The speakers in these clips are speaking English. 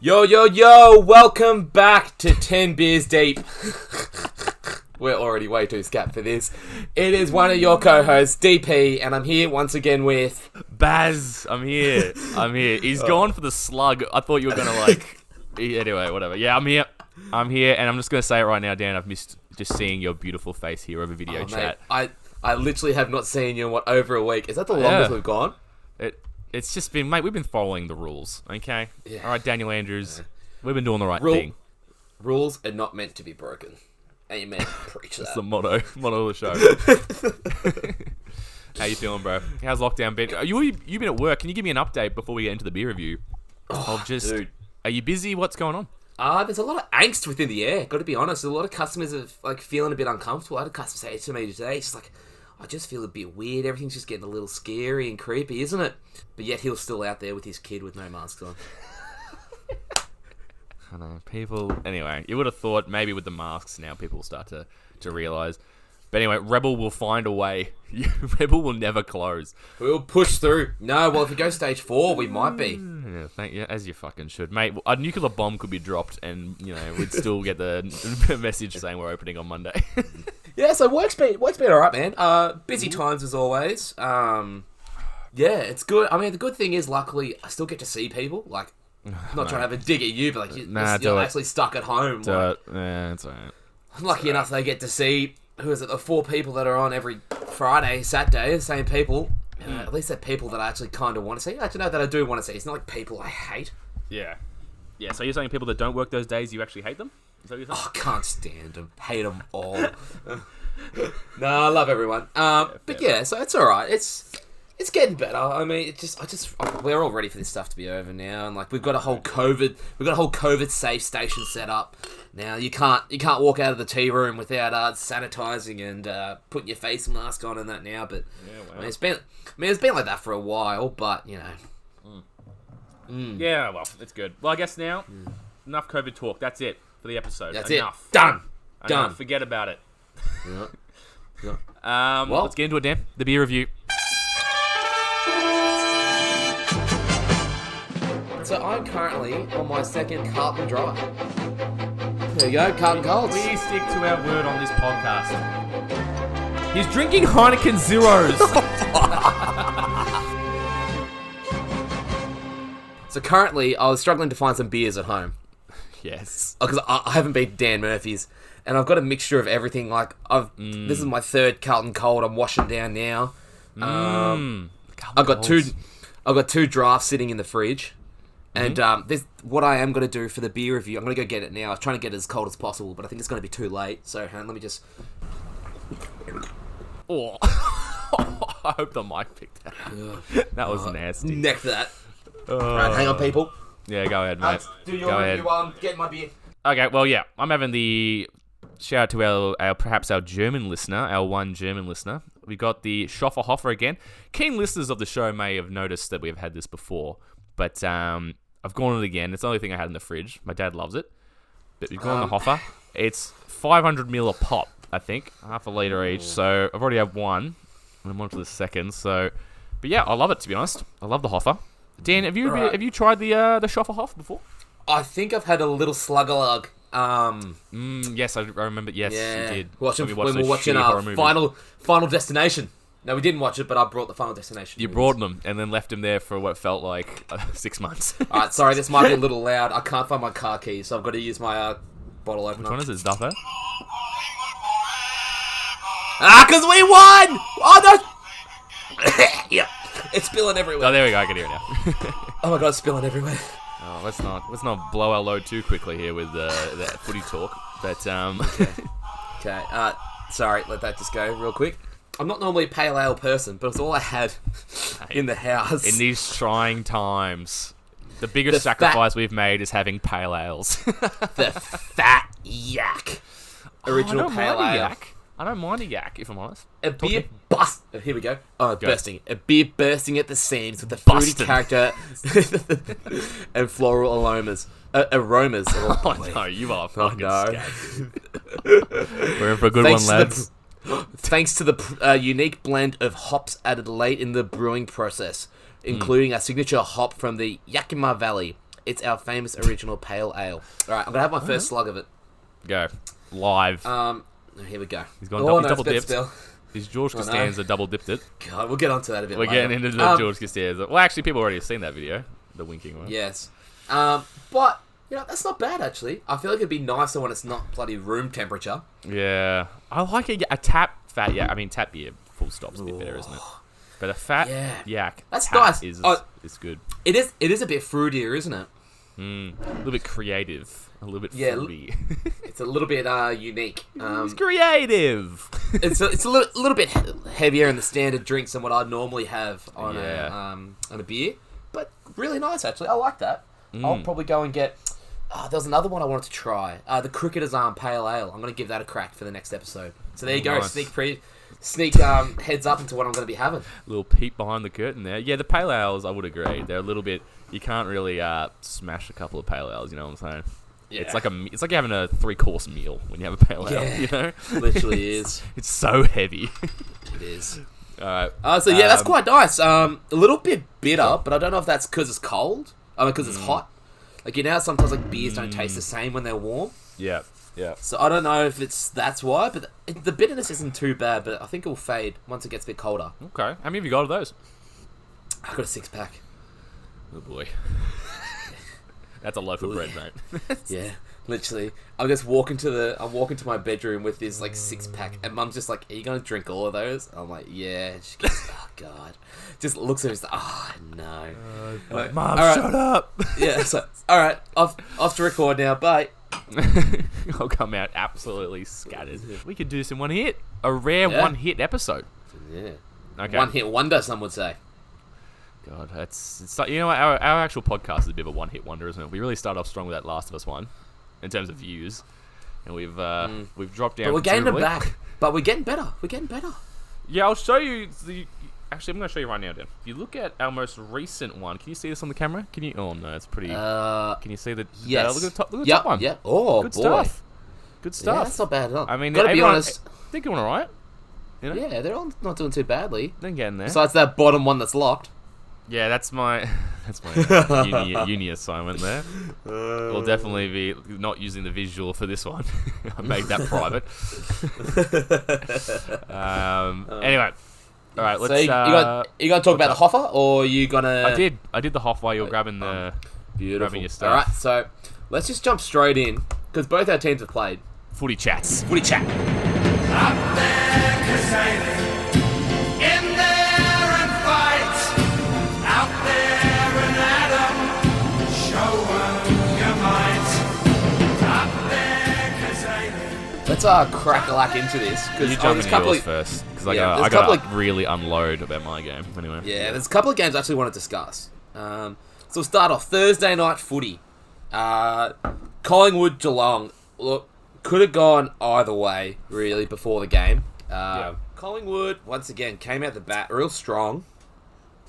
Yo, welcome back to 10 Beers Deep. We're already way too scapped for this. It is one of your co-hosts, DP, and I'm here once again with... Baz, I'm here. He's gone for the slug. I thought you were going to Anyway, whatever. Yeah, I'm here, and I'm just going to say it right now, Dan, I've missed just seeing your beautiful face here over video chat. Mate, I literally have not seen you in, over a week? Is that the longest we've gone? It's just been, mate, we've been following the rules, okay? Yeah. All right, Daniel Andrews, we've been doing the right thing. Rules are not meant to be broken. Amen. Preach that. That's the motto of the show. How you feeling, bro? How's lockdown been? You've been at work. Can you give me an update before we get into the beer review? Dude. Are you busy? What's going on? There's a lot of angst within the air, got to be honest. A lot of customers are feeling a bit uncomfortable. I had a customer say to me today, she's like, I just feel a bit weird. Everything's just getting a little scary and creepy, isn't it? But yet he's still out there with his kid with no masks on. I know, people... Anyway, you would have thought maybe with the masks now people will start to realise. But anyway, Rebel will find a way. Rebel will never close. We'll push through. No, well, if we go stage 4, we might be. Yeah, thank you, as you fucking should. Mate, a nuclear bomb could be dropped and, we'd still get the message saying we're opening on Monday. Yeah, so work's been alright, man. Busy times as always. Yeah, it's good. I mean, the good thing is, luckily, I still get to see people. Like, I'm not trying to have a dig at you, but you're actually stuck at home. Yeah, it's alright. I'm lucky enough they get to see, the 4 people that are on every Friday, Saturday, the same people. At least they're people that I actually kind of want to see. Actually, no, that I do want to see. It's not like people I hate. Yeah. Yeah, so you're saying people that don't work those days, you actually hate them? Is that what you're saying? Oh, I can't stand them. Hate them all. No, I love everyone. But yeah, so it's alright. It's getting better. I mean, we're all ready for this stuff to be over now, and we've got a whole COVID safe station set up. Now you can't walk out of the tea room without sanitizing and putting your face mask on and that now. But yeah, wow. It's been like that for a while. But Yeah, well, it's good. Well, I guess now enough COVID talk. That's it for the episode. That's enough. It. Done. Done. Forget about it. Yeah. Let's get into it, Dan. The beer review. So I'm currently on my second Carlton Dry. There you go, Carlton Colds. Please stick to our word on this podcast. He's drinking Heineken Zeros. So currently, I was struggling to find some beers at home. Yes. Because I haven't been to Dan Murphy's. And I've got a mixture of everything. This is my third Carlton Cold. I'm washing down now. I've got two drafts sitting in the fridge. And what I am going to do for the beer review, I'm going to go get it now. I was trying to get it as cold as possible, but I think it's going to be too late. So let me just... Oh. I hope the mic picked that. That was nasty. Neck that. Right, hang on, people. Yeah, go ahead, mate. Do your review while I'm getting my beer. Okay, well, yeah. I'm having the... Shout out to our German listener, our one German listener. We got the Schofferhofer again. Keen listeners of the show may have noticed that we've had this before, but I've gone on it again. It's the only thing I had in the fridge. My dad loves it. But we've gone on the Hoffer. It's 500ml a pop, I think. Half a litre each. So I've already had one. And I'm on to the second. So, but yeah, I love it, to be honest. I love the Hoffer. Dan, have you tried the Schofferhof before? I think I've had a little slug-a-lug. Yes, I remember. Yes, you did. When we were watching our Final Destination. No, we didn't watch it, but I brought the Final Destination. You brought them and then left them there for what felt like 6 months. Alright, sorry, this might be a little loud. I can't find my car keys, so I've got to use my bottle opener. Which one is it, Duffer? Because we won! Oh, no! Yeah, it's spilling everywhere. Oh, there we go. I can hear it now. Oh my god, it's spilling everywhere. Oh, let's not blow our load too quickly here with that footy talk. But Okay. Sorry, let that just go real quick. I'm not normally a pale ale person, but it's all I had in the house. In these trying times, the biggest sacrifice we've made is having pale ales. The fat yak. Original pale ale. Yak. I don't mind a yak, if I'm honest. A beer bust. Oh, here we go. Oh, bursting. A beer bursting at the seams with a fruity character and floral aromas. Aromas. Oh, no, you are fucking scared. We're in for a good one, lads. Thanks to the unique blend of hops added late in the brewing process, including a signature hop from the Yakima Valley, It's our famous original pale ale. All right, I'm gonna have my first slug of it. Go live. Here we go. He's gone no, double dipped. Still. His George Costanza double dipped it. God, we'll get onto that a bit We're later. getting into the George Costanza. Well, actually, people already have seen that video. The winking one. Yes. But, that's not bad, actually. I feel like it'd be nicer when it's not bloody room temperature. Yeah. I like a tap fat yak. I mean, tap beer, full stop's a bit better, isn't it? But a fat yak That's tap nice. is good. It is a bit fruitier, isn't it? A little bit creative. A little bit fruity. It's a little bit unique. It's creative. it's a little bit heavier in the standard drinks than what I'd normally have on a beer. But really nice, actually. I like that. I'll probably go and get... there was another one I wanted to try. The Cricketer's Arm Pale Ale. I'm going to give that a crack for the next episode. So there you go. Nice. Sneak heads up into what I'm going to be having. A little peek behind the curtain there. Yeah, the pale ales, I would agree. They're a little bit... You can't really smash a couple of pale ales, you know what I'm saying? Yeah. It's like you're having a 3-course meal when you have a pale ale, you know? Literally is. It's so heavy. It is. Alright. So yeah, that's quite nice. A little bit bitter, but I don't know if that's because it's cold. I mean, because it's hot. Like, sometimes like beers don't taste the same when they're warm. Yeah. So I don't know if that's why, but the bitterness isn't too bad, but I think it will fade once it gets a bit colder. Okay. How many have you got of those? I got a 6-pack. Oh boy. That's a loaf of bread, mate. Yeah, literally. I'm walking to my bedroom with this like 6-pack, and Mum's just like, "Are you gonna drink all of those?" I'm like, "Yeah." She goes, "Oh God," just looks at me, and like, "Oh no." Like, Mom, shut up. Yeah. So all right, off to record now. Bye. I'll come out absolutely scattered. We could do this in one hit. A rare one-hit episode. Yeah. Okay. One-hit wonder, some would say. God, it's like, our actual podcast is a bit of a one-hit wonder, isn't it? We really started off strong with that Last of Us one, in terms of views, and we've dropped down. But we're getting it back. But we're getting better. We're getting better. Yeah, I'll show you Actually, I'm going to show you right now, Dan. If you look at our most recent one, can you see this on the camera? Can you? Oh no, it's pretty. Can you see the? Yes. Look at the top one. Yeah. Oh, good boy. stuff. Good stuff. Yeah, that's not bad at all. I mean, gotta be honest. I think you're all right. Yeah, they're all not doing too badly. They're getting there. Besides that bottom one that's locked. Yeah, that's my uni assignment there. We'll definitely be not using the visual for this one. I made that private. Anyway, all right. Let's. So you gonna talk about the Hoffer, or are you gonna? I did the Hoff while you were grabbing the beautiful your stuff. All right, so let's just jump straight in because both our teams have played. Footy chats. Footy chat. Up there, Casale. In there and fight. Out there and Adam. Show 'em your might. Up there, Casale. Let's crack-a-lack into this because You jump there's into a couple yours of first because there's I a couple gotta really unload about my game anyway. yeah, there's a couple of games I actually want to discuss. So we'll start off Thursday night footy. Collingwood Geelong. Look, could have gone either way really before the game. Collingwood once again came out the bat real strong.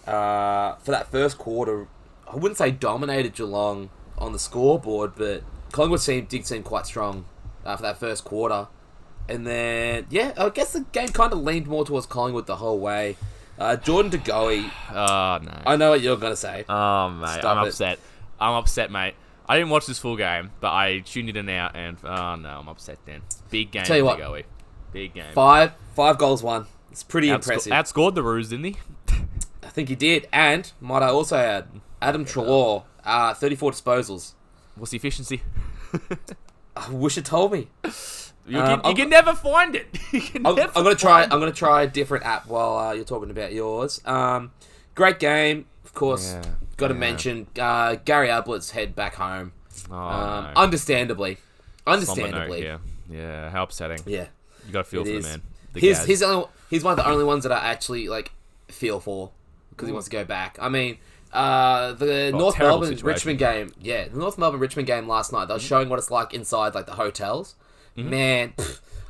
For that first quarter, I wouldn't say dominated Geelong on the scoreboard, but Collingwood did seem quite strong for that first quarter. And then, I guess the game kind of leaned more towards Collingwood the whole way. Jordan De Goey. Oh, no. I know what you're going to say. Oh, mate. Stop I'm it. upset. I'm upset, mate. I didn't watch this full game, but I tuned it in and out, and oh, no, I'm upset then. Big game Tell you for what. De Goey. Big game. Five goals won. It's pretty impressive. Outscored the Roos, didn't he? I think he did. And, might I also add, Adam Treloar, 34 disposals. What's the efficiency? I wish it told me. You can never find it. I'm gonna try a different app while you're talking about yours. Great game, of course. Yeah, Got to mention Gary Ablett's head back home. Oh, no. Understandably. Somber note here. Yeah, how upsetting. Yeah, You got to feel it for is. the man. He's one of the only ones that I actually feel for because he wants to go back. I mean, the North Melbourne situation. Richmond game. Yeah, the North Melbourne Richmond game last night. They were showing what it's like inside the hotels. Man,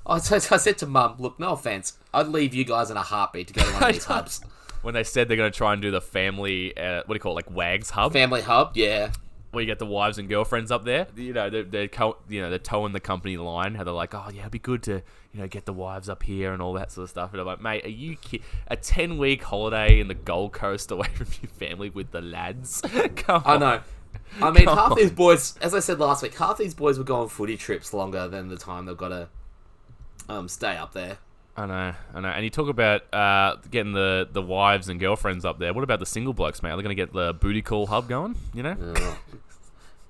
I said to Mum, look, no offense, I'd leave you guys in a heartbeat to go to one of these hubs. When they said they're going to try and do the family, what do you call it, WAGs hub? Family hub, yeah. Where you get the wives and girlfriends up there. They're towing the company line. How they're like, oh yeah, it'd be good to get the wives up here and all that sort of stuff. And I'm like, mate, are you kidding? A 10-week holiday in the Gold Coast away from your family with the lads? Come on. I know. I mean, half these boys, as I said last week, half these boys were going footy trips longer than the time they've got to stay up there. I know. And you talk about getting the wives and girlfriends up there. What about the single blokes, mate? Are they going to get the booty call hub going? You know?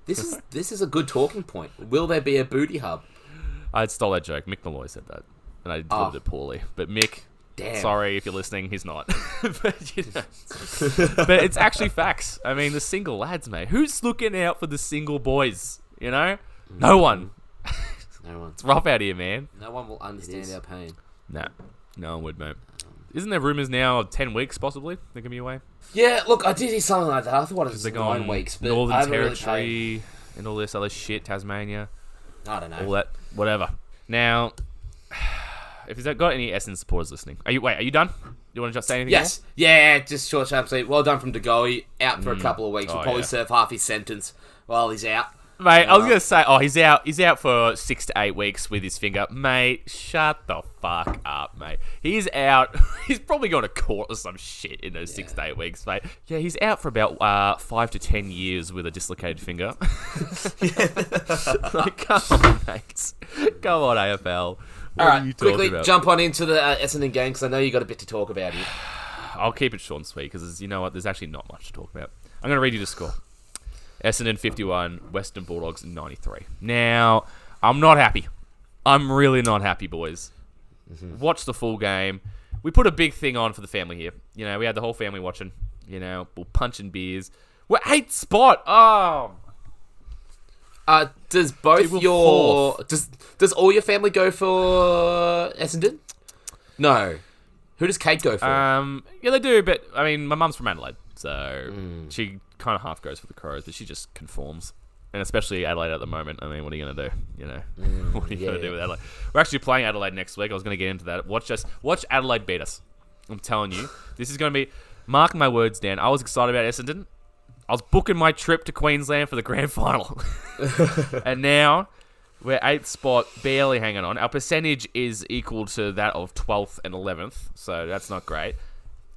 This is a good talking point. Will there be a booty hub? I stole that joke. Mick Malloy said that. And I delivered it poorly. But Mick, sorry if you're listening, he's not. But, you know. But it's actually facts. I mean, the single lads, mate. Who's looking out for the single boys? You know? No one. No one. It's rough out here, man. No one will understand our pain. Nah, no one would, mate. Isn't there rumours now of 10 weeks, possibly? They're going to be away? Yeah, look, I did hear something like that. I thought it was 9 weeks. But Northern I haven't Territory and all this other shit, Tasmania. I don't know. All that, whatever. Now, if you've got any Essendon supporters listening, are you done? You want to just say anything Yes. more? Yeah, just short, sharp, sweet. Well done from Degoe. Out for a couple of weeks. We'll probably serve half his sentence while he's out. Mate, I was going to say, he's out for 6 to 8 weeks with his finger. Mate, shut the fuck up, mate. He's out. He's probably going to court or some shit in those 6 to 8 weeks, mate. Yeah, he's out for about 5 to 10 years with a dislocated finger. Like, come on, mate. Come on, AFL. What are you talking quickly about? jump on into the Essendon game because I know you got a bit to talk about here. I'll keep it short and sweet because, you know what, there's actually not much to talk about. I'm going to read you the score. Essendon 51, Western Bulldogs 93. Now, I'm not happy. I'm really not happy, boys. Mm-hmm. Watch the full game. We put a big thing on for the family here. You know, we had the whole family watching. You know, we're punching beers. We're 8th spot. Oh. Does both does all your family go for Essendon? No. Who does Kate go for? Yeah, they do, but I mean, my mum's from Adelaide, so she kind of half goes for the Crows, but she just conforms. And especially Adelaide at the moment. I mean, what are you going to do? You know, what are you going to do with Adelaide? We're actually playing Adelaide next week. I was going to get into that. Watch Adelaide beat us. I'm telling you, this is going to be. Mark my words, Dan. I was excited about Essendon. I was booking my trip to Queensland for the grand final, and now we're 8th spot, barely hanging on. Our percentage is equal to that of 12th and 11th, so that's not great.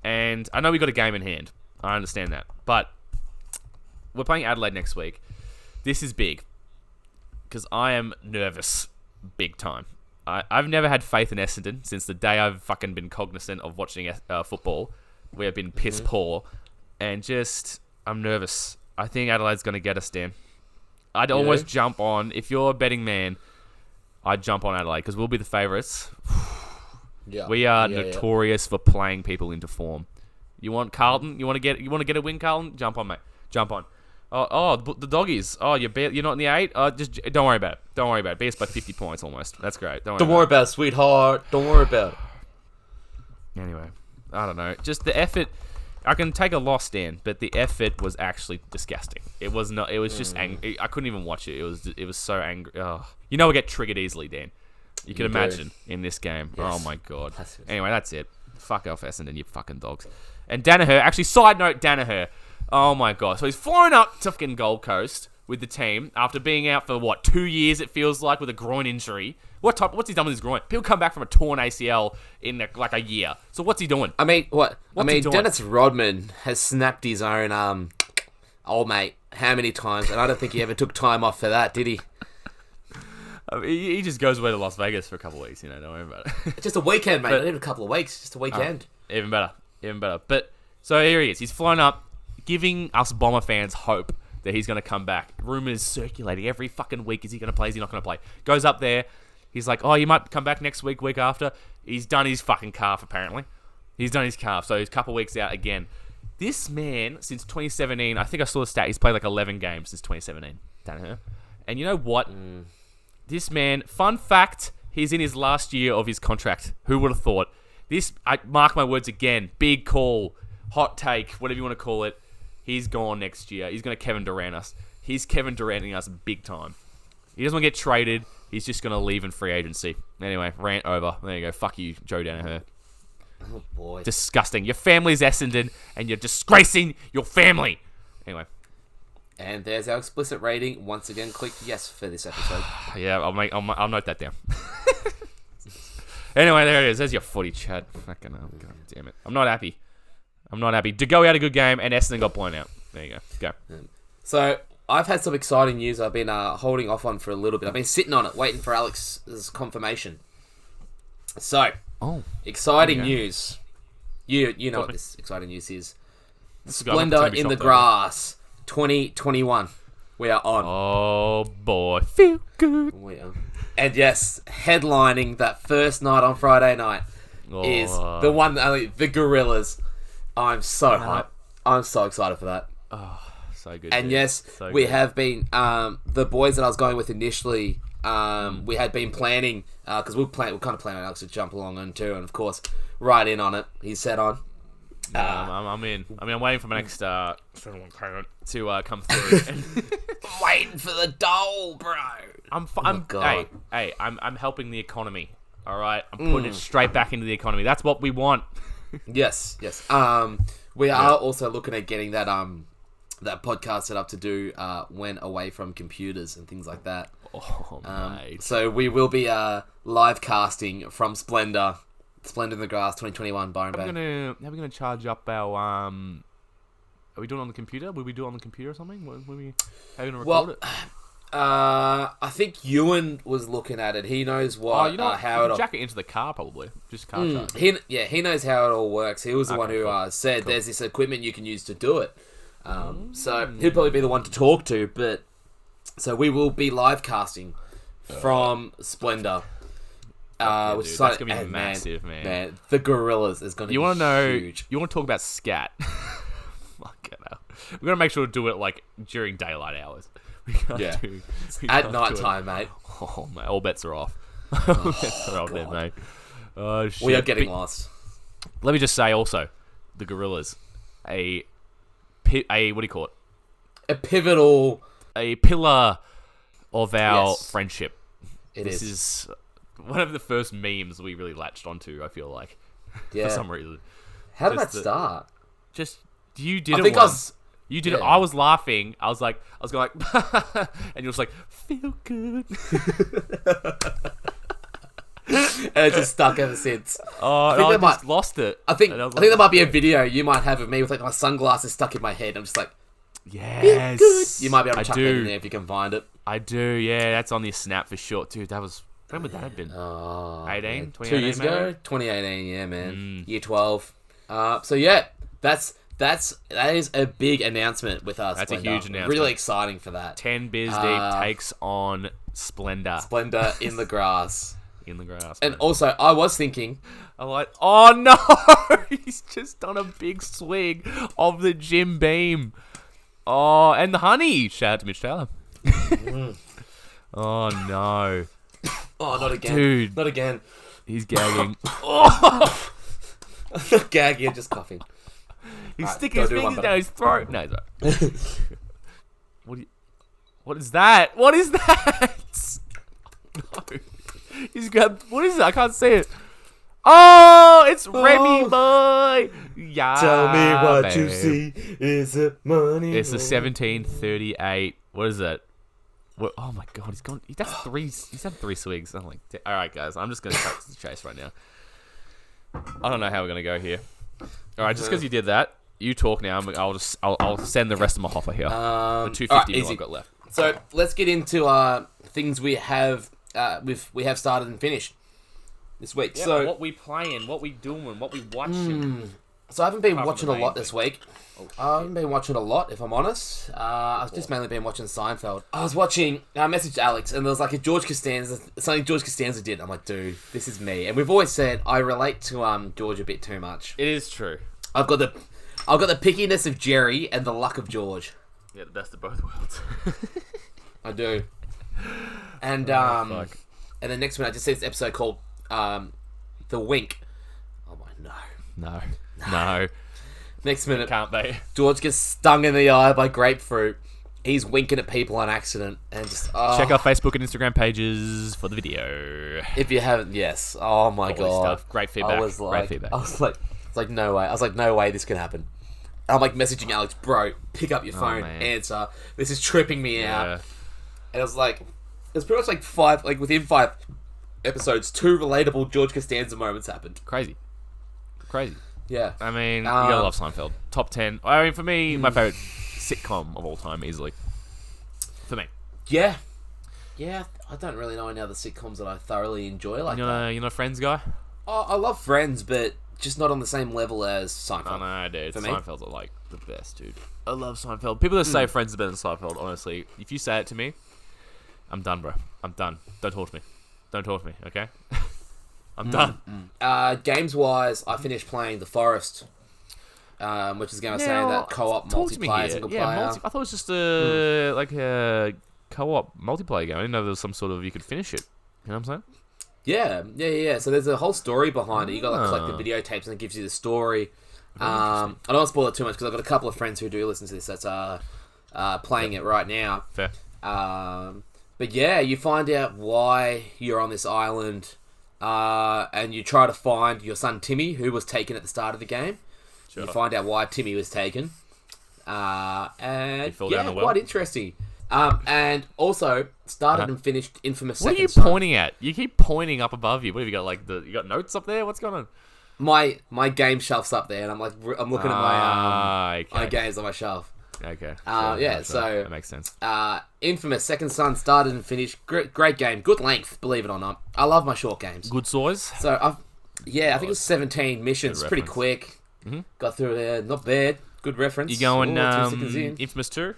And I know we got a game in hand. I understand that, but we're playing Adelaide next week. This is big because I am nervous, big time. I've never had faith in Essendon since the day I've fucking been cognizant of watching football. We have been piss poor, and just I'm nervous. I think Adelaide's going to get us, Dan. I'd almost jump on, if you're a betting man, I'd jump on Adelaide because we'll be the favourites. We are notorious for playing people into form. You want Carlton? You want to get a win, Carlton? Jump on, mate. Jump on. Oh, the doggies. Oh, you're not in the 8. Just don't worry about it. Don't worry about it. Beat us by 50 points almost. That's great. Don't worry about it, sweetheart. Don't worry about it. Anyway, I don't know. Just the effort. I can take a loss, Dan, but the effort was actually disgusting. It was not. It was just angry. I couldn't even watch it. It was so angry. Oh. You know, I get triggered easily, Dan. You can imagine in this game. Yes. Oh my god. Anyway, that's it. Fuck off, Essendon, you fucking dogs. And Danaher. Actually, side note, Danaher. Oh my god. So he's flown up to fucking Gold Coast with the team after being out for 2 years? It feels like with a groin injury. What's he done with his groin? People come back from a torn ACL in like a year. So what's he doing? I mean, Dennis Rodman has snapped his own old mate how many times, and I don't think he ever took time off for that, did he? I mean, he just goes away to Las Vegas for a couple of weeks. You know, don't worry about it. Just a weekend, mate. Not even a couple of weeks. Just a weekend. Even better. But so here he is. He's flown up, giving us Bomber fans hope that he's going to come back. Rumours circulating every fucking week. Is he going to play? Is he not going to play? Goes up there. He's like, oh, you might come back next week, week after. He's done his fucking calf, apparently. He's done his calf, so he's a couple of weeks out again. This man, since 2017, I think I saw the stat, he's played like 11 games since 2017. Danaher. And you know what? This man, fun fact, he's in his last year of his contract. Who would have thought? This, I mark my words again, big call, hot take, whatever you want to call it. He's gone next year. He's going to Kevin Durant us. He's Kevin Duranting us big time. He doesn't want to get traded. He's just going to leave in free agency. Anyway, rant over. There you go. Fuck you, Joe Danaher. Oh, boy. Disgusting. Your family's Essendon, and you're disgracing your family. Anyway. And there's our explicit rating. Once again, click yes for this episode. Yeah, I'll note that down. Anyway, there it is. There's your footy chat. Fucking hell. God damn it. I'm not happy. De Goey had a good game, and Essendon got blown out. There you go. Go. So, I've had some exciting news I've been holding off on for a little bit. I've been sitting on it, waiting for Alex's confirmation. So, exciting news. You know what this exciting news is. Splendor in the Grass 2021. We are on. Oh, boy. Feel good. We are. And yes, headlining that first night on Friday night is the one, the Gorillas. I'm so hyped. I'm so excited for that. Oh, so good. And yes, we have been, the boys that I was going with initially, we had been planning, because we're kind of planning on Alex to jump along on too, and of course, right in on it. He's set on. I'm in. I mean, I'm waiting for my next to come through. I'm waiting for the dole, bro. I'm helping the economy. All right, I'm putting it straight back into the economy. That's what we want. Yes. We are also looking at getting that that podcast set up to do when away from computers and things like that. Oh, mate. So we will be live casting from Splendor in the Grass 2021 Byron Bay. Are we gonna charge up our Are we doing it on the computer? Will we do it on the computer or something? How are we gonna record it? I think Ewan was looking at it. He knows what how it all... jack it into the car probably. Just car charge. He knows how it all works. He was the one who said there's this equipment you can use to do it. So he'll probably be the one to talk to. But so we will be live casting from Splendor. Which is that's gonna be massive, man. The Gorillas is gonna be huge. You want to talk about scat? Fucking hell. We're gonna make sure to do it like during daylight hours. At night time, mate. Oh, mate, all bets are off. All bets are off there, mate. Oh, shit. We are getting lost. Let me just say also, the Gorillas, a what do you call it? A pillar of our friendship. This is one of the first memes we really latched onto, I feel like. For some reason. How did that start? You did it once. You did it. I was laughing. I was going like, and you was like, feel good. And it just stuck ever since. I just lost it. I think there might be a video you might have of me with like my sunglasses stuck in my head. I'm just like, yes. Good. You might be able to chuck that in there if you can find it. I do. Yeah, that's on the snap for sure, dude. That was. When would that have been? 18? 2 years ago? 2018, yeah, man. Year 12. So yeah, that is a big announcement with us. That's Splendor. A huge announcement. Really exciting for that. 10 Beers Deep takes on Splendor. Splendor in the Grass. In the Grass. And also, I was thinking... I'm like, oh no! He's just done a big swig of the Jim Beam. Oh, and the honey. Shout out to Mitch Taylor. Oh no. Oh, not again. Dude. Not again. He's gagging. I'm not gagging, I'm just coughing. He's sticking his fingers down his throat. No, he's right. What is that? What is that? No. He's grabbed... What is it? I can't see it. Oh, it's Remy boy. Yeah. Tell me what you see. Is it money? It's a 1738. What is that? What, oh my god, he's gone. That's three. He's had 3 swigs. I'm like, all right, guys. I'm just gonna cut to the chase right now. I don't know how we're gonna go here. All right, just because you did that, you talk now. I'll send the rest of my hoffer here. The 250 I've got left. So let's get into things we have started and finished this week. Yeah, so what we playing, what we doing, what we watching. So I haven't been watching a lot this week. I haven't been watching a lot, if I'm honest. I've just mainly been watching Seinfeld. I messaged Alex, and there was like something George Costanza did. I'm like, dude, this is me. And we've always said I relate to George a bit too much. It is true. I've got the pickiness of Jerry and the luck of George. Yeah, the best of both worlds. I do. And and then next minute I just see this episode called The Wink. I'm like, no. Next minute, can't be. George gets stung in the eye by grapefruit. He's winking at people on accident, and just check our Facebook and Instagram pages for the video. If you haven't, yes. Oh my god, stuff. Great feedback. Great feedback. I was like, it's like no way. I was like, no way this can happen. I'm like messaging Alex, bro, pick up your phone, answer. This is tripping me out. And I was like, it's pretty much like within 5 episodes, 2 relatable George Costanza moments happened. Crazy. Yeah. I mean, you gotta love Seinfeld. Top 10. I mean, for me, my favorite sitcom of all time, easily. for me. Yeah. Yeah, I don't really know any other sitcoms that I thoroughly enjoy like that. You're not a Friends guy? Oh, I love Friends, but just not on the same level as Seinfeld. I know, dude. For me? Seinfeld's are like the best, dude. I love Seinfeld. People that say Friends is better than Seinfeld, honestly, if you say it to me, I'm done, bro. I'm done. Don't talk to me. Don't talk to me, okay? I'm done. Games-wise, I finished playing The Forest, which is going to say that co-op multiplayer, single player. I thought it was just a co-op multiplayer game. I didn't know there was some sort of you could finish it. You know what I'm saying? Yeah. So there's a whole story behind it. You got to collect the videotapes and it gives you the story. I don't want to spoil it too much because I've got a couple of friends who do listen to this that's playing it right now. Fair. But yeah, you find out why you're on this island, and you try to find your son Timmy, who was taken at the start of the game. Sure. You find out why Timmy was taken. And yeah, quite interesting. And also started and finished Infamous Second Son. What are you pointing at? You keep pointing up above you. What have you got? You got notes up there? What's going on? My game shelf's up there, and I'm looking at my games on my shelf. Okay. So that makes sense. Infamous Second Son started and finished. Great game. Good length, believe it or not. I love my short games. Good size. So I think it was 17 missions. Pretty quick. Mm-hmm. Got through there. Not bad. Good reference. You going Infamous 2?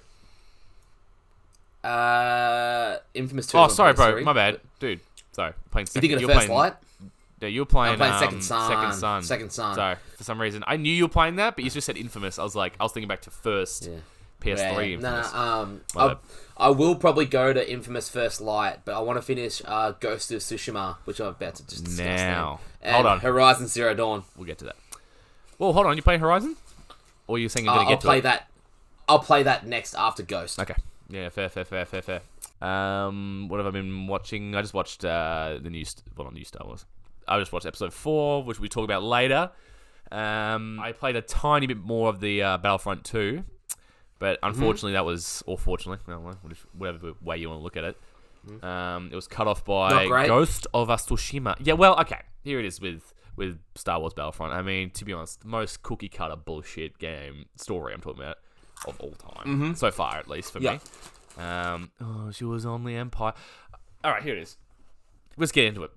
Infamous 2. Oh, sorry, bro. My bad, dude. Sorry, playing. You thinking of First Light? Yeah, you were playing. I'm playing Second Son. Sorry, for some reason I knew you were playing that, but you just said Infamous. I was thinking back to first PS3 Infamous. I will probably go to Infamous First Light, but I want to finish Ghost of Tsushima, which I'm about to just discuss now. And hold on. Horizon Zero Dawn. We'll get to that. Well, hold on. You playing Horizon? Or are you saying you're going to get to it? I'll play that next after Ghost. Okay. Yeah, fair. What have I been watching? I just watched the new Star Wars. I just watched episode 4, which we talk about later. I played a tiny bit more of the Battlefront 2, but unfortunately that was, or fortunately, whatever way you want to look at it, it was cut off by Ghost of Tsushima. Yeah, well, okay, here it is with Star Wars Battlefront. I mean, to be honest, the most cookie cutter bullshit game story I'm talking about of all time, so far at least for me. She was on the Empire. All right, here it is. Let's get into it.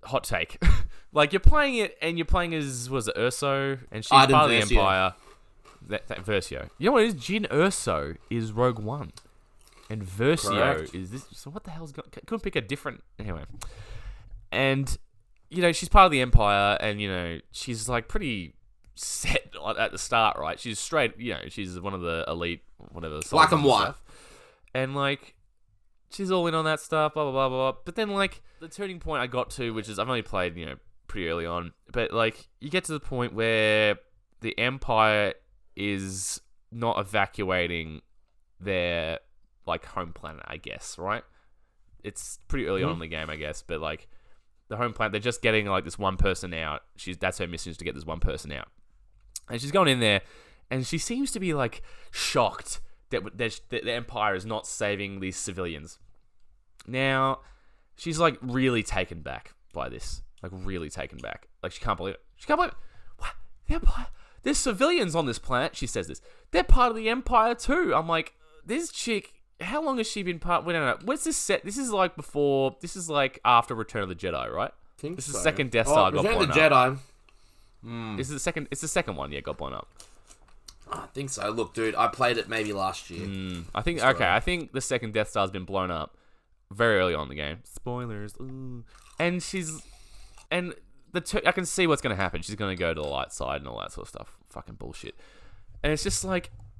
Hot take. You're playing it, and you're playing as, was it Urso? And she's part of the Empire. That Versio. You know what it is? Jyn Urso is Rogue One. And Versio is this. So what the hell's going on? Couldn't pick a different. Anyway. And, she's part of the Empire, and, she's, pretty set at the start, right? She's straight, she's one of the elite, whatever. Black and white. And, she's all in on that stuff, blah, blah, blah, blah. But then, the turning point I got to, which is I've only played, pretty early on. But, you get to the point where the Empire is not evacuating their, home planet, I guess, right? It's pretty early on in the game, I guess. But, the home planet, they're just getting, this one person out. That's her mission, is to get this one person out. And she's going in there, and she seems to be, shocked that the Empire is not saving these civilians. Now, she's really taken back by this. Really taken back. She can't believe it. She can't believe it. What? The Empire? There's civilians on this planet. She says this. They're part of the Empire too. I'm this chick, how long has she been part? We don't know. What's this set? This is before. This is after Return of the Jedi, right? This is the second Death Star got blown up. Return of the Jedi. This is the second. It's the second one. Yeah, got blown up. I think so. Look, dude, I played it maybe last year. I think I think the second Death Star's been blown up very early on in the game. Spoilers. Ooh. And I can see what's going to happen. She's going to go to the light side and all that sort of stuff. Fucking bullshit. And it's just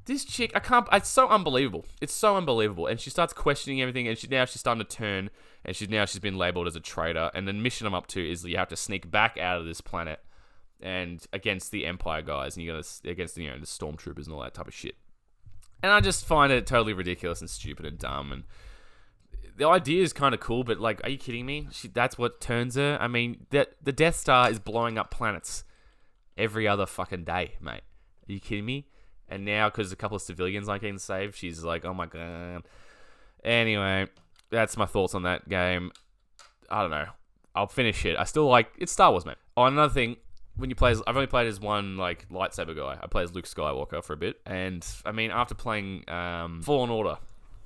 this chick, it's so unbelievable. It's so unbelievable. And she starts questioning everything, and she's starting to turn, and she's been labeled as a traitor. And the mission I'm up to is you have to sneak back out of this planet and against the Empire guys, and you got to against the stormtroopers and all that type of shit. And I just find it totally ridiculous and stupid and dumb. And the idea is kind of cool, but are you kidding me? That's what turns her. I mean, the Death Star is blowing up planets every other fucking day, mate. Are you kidding me? And now, because a couple of civilians aren't getting saved, she's oh my god. Anyway, that's my thoughts on that game. I don't know. I'll finish it. I still it's Star Wars, mate. Oh, another thing. When you play, I've only played as one lightsaber guy. I play as Luke Skywalker for a bit, and I mean, after playing Fallen Order,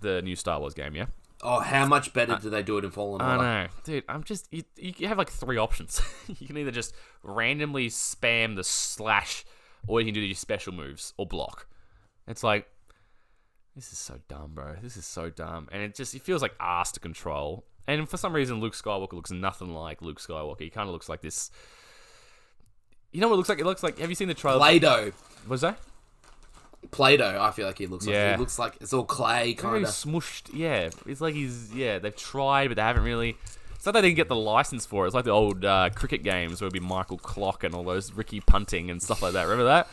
the new Star Wars game, yeah? Oh, how much better do they do it in Fallen Order? I know. Dude, I'm just... You have like 3 options. You can either just randomly spam the slash, or you can do your special moves, or block. It's like... This is so dumb, bro. This is so dumb. And it feels like arse to control. And for some reason, Luke Skywalker looks nothing like Luke Skywalker. He kind of looks like this... You know what it looks like? It looks like... Have you seen the trailer? Play-Doh. What's that? Play-Doh, I feel like he looks like. Yeah. He looks like it's all clay, kind Very of. smushed. Yeah. It's like they've tried, but they haven't really... It's not that they didn't get the license for it. It's like the old cricket games where it'd be Michael Clock and all those Ricky Punting and stuff like that. Remember that?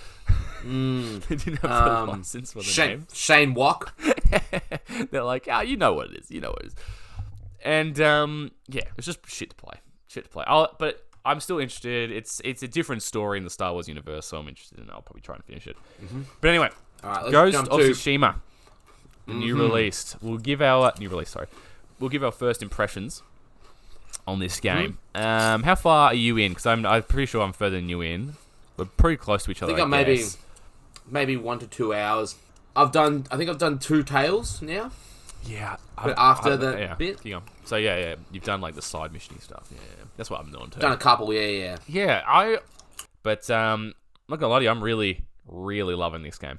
They didn't have the license for the name. Shane Walk. They're like, you know what it is. You know what it is. And, it's just shit to play. But I'm still interested. It's a different story in the Star Wars universe, so I'm interested in it. I'll probably try and finish it. Mm-hmm. But anyway, all right, let's Ghost jump of to Tsushima, the new release. We'll give our We'll give our first impressions on this game. How far are you in? Because I'm pretty sure I'm further than you in. We're pretty close to each other. I think I'm maybe 1 to 2 hours. I think I've done 2 Tales now. Yeah. But after the bit. Keep on. So yeah, you've done like the side missiony stuff. Yeah. That's what I'm doing too. Done a couple, yeah. Yeah, but I'm not gonna lie to you, I'm really, really loving this game.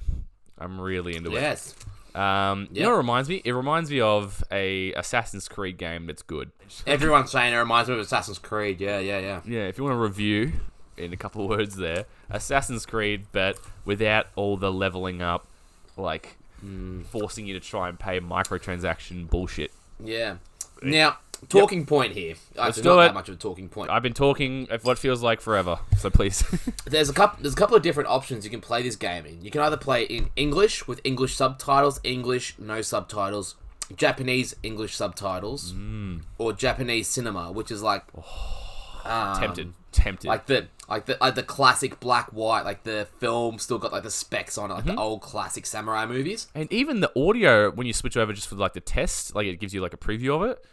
I'm really into it. Yes. You know what it reminds me? It reminds me of a Assassin's Creed game that's good. Everyone's saying it reminds me of Assassin's Creed. Yeah. Yeah, if you want to review in a couple of words there, Assassin's Creed, but without all the leveling up, like forcing you to try and pay microtransaction bullshit. Yeah. Now, talking point here. Let's Actually, do not it. that much of a talking point. I've been talking of what feels like forever, so please. There's a couple of different options you can play this game in. You can either play in English with English subtitles, English no subtitles, Japanese English subtitles, or Japanese cinema, which is like Tempted. like the classic black white, like the film still got like the specs on it, like the old classic samurai movies. And even the audio, when you switch over just for like the test, like it gives you like a preview of it.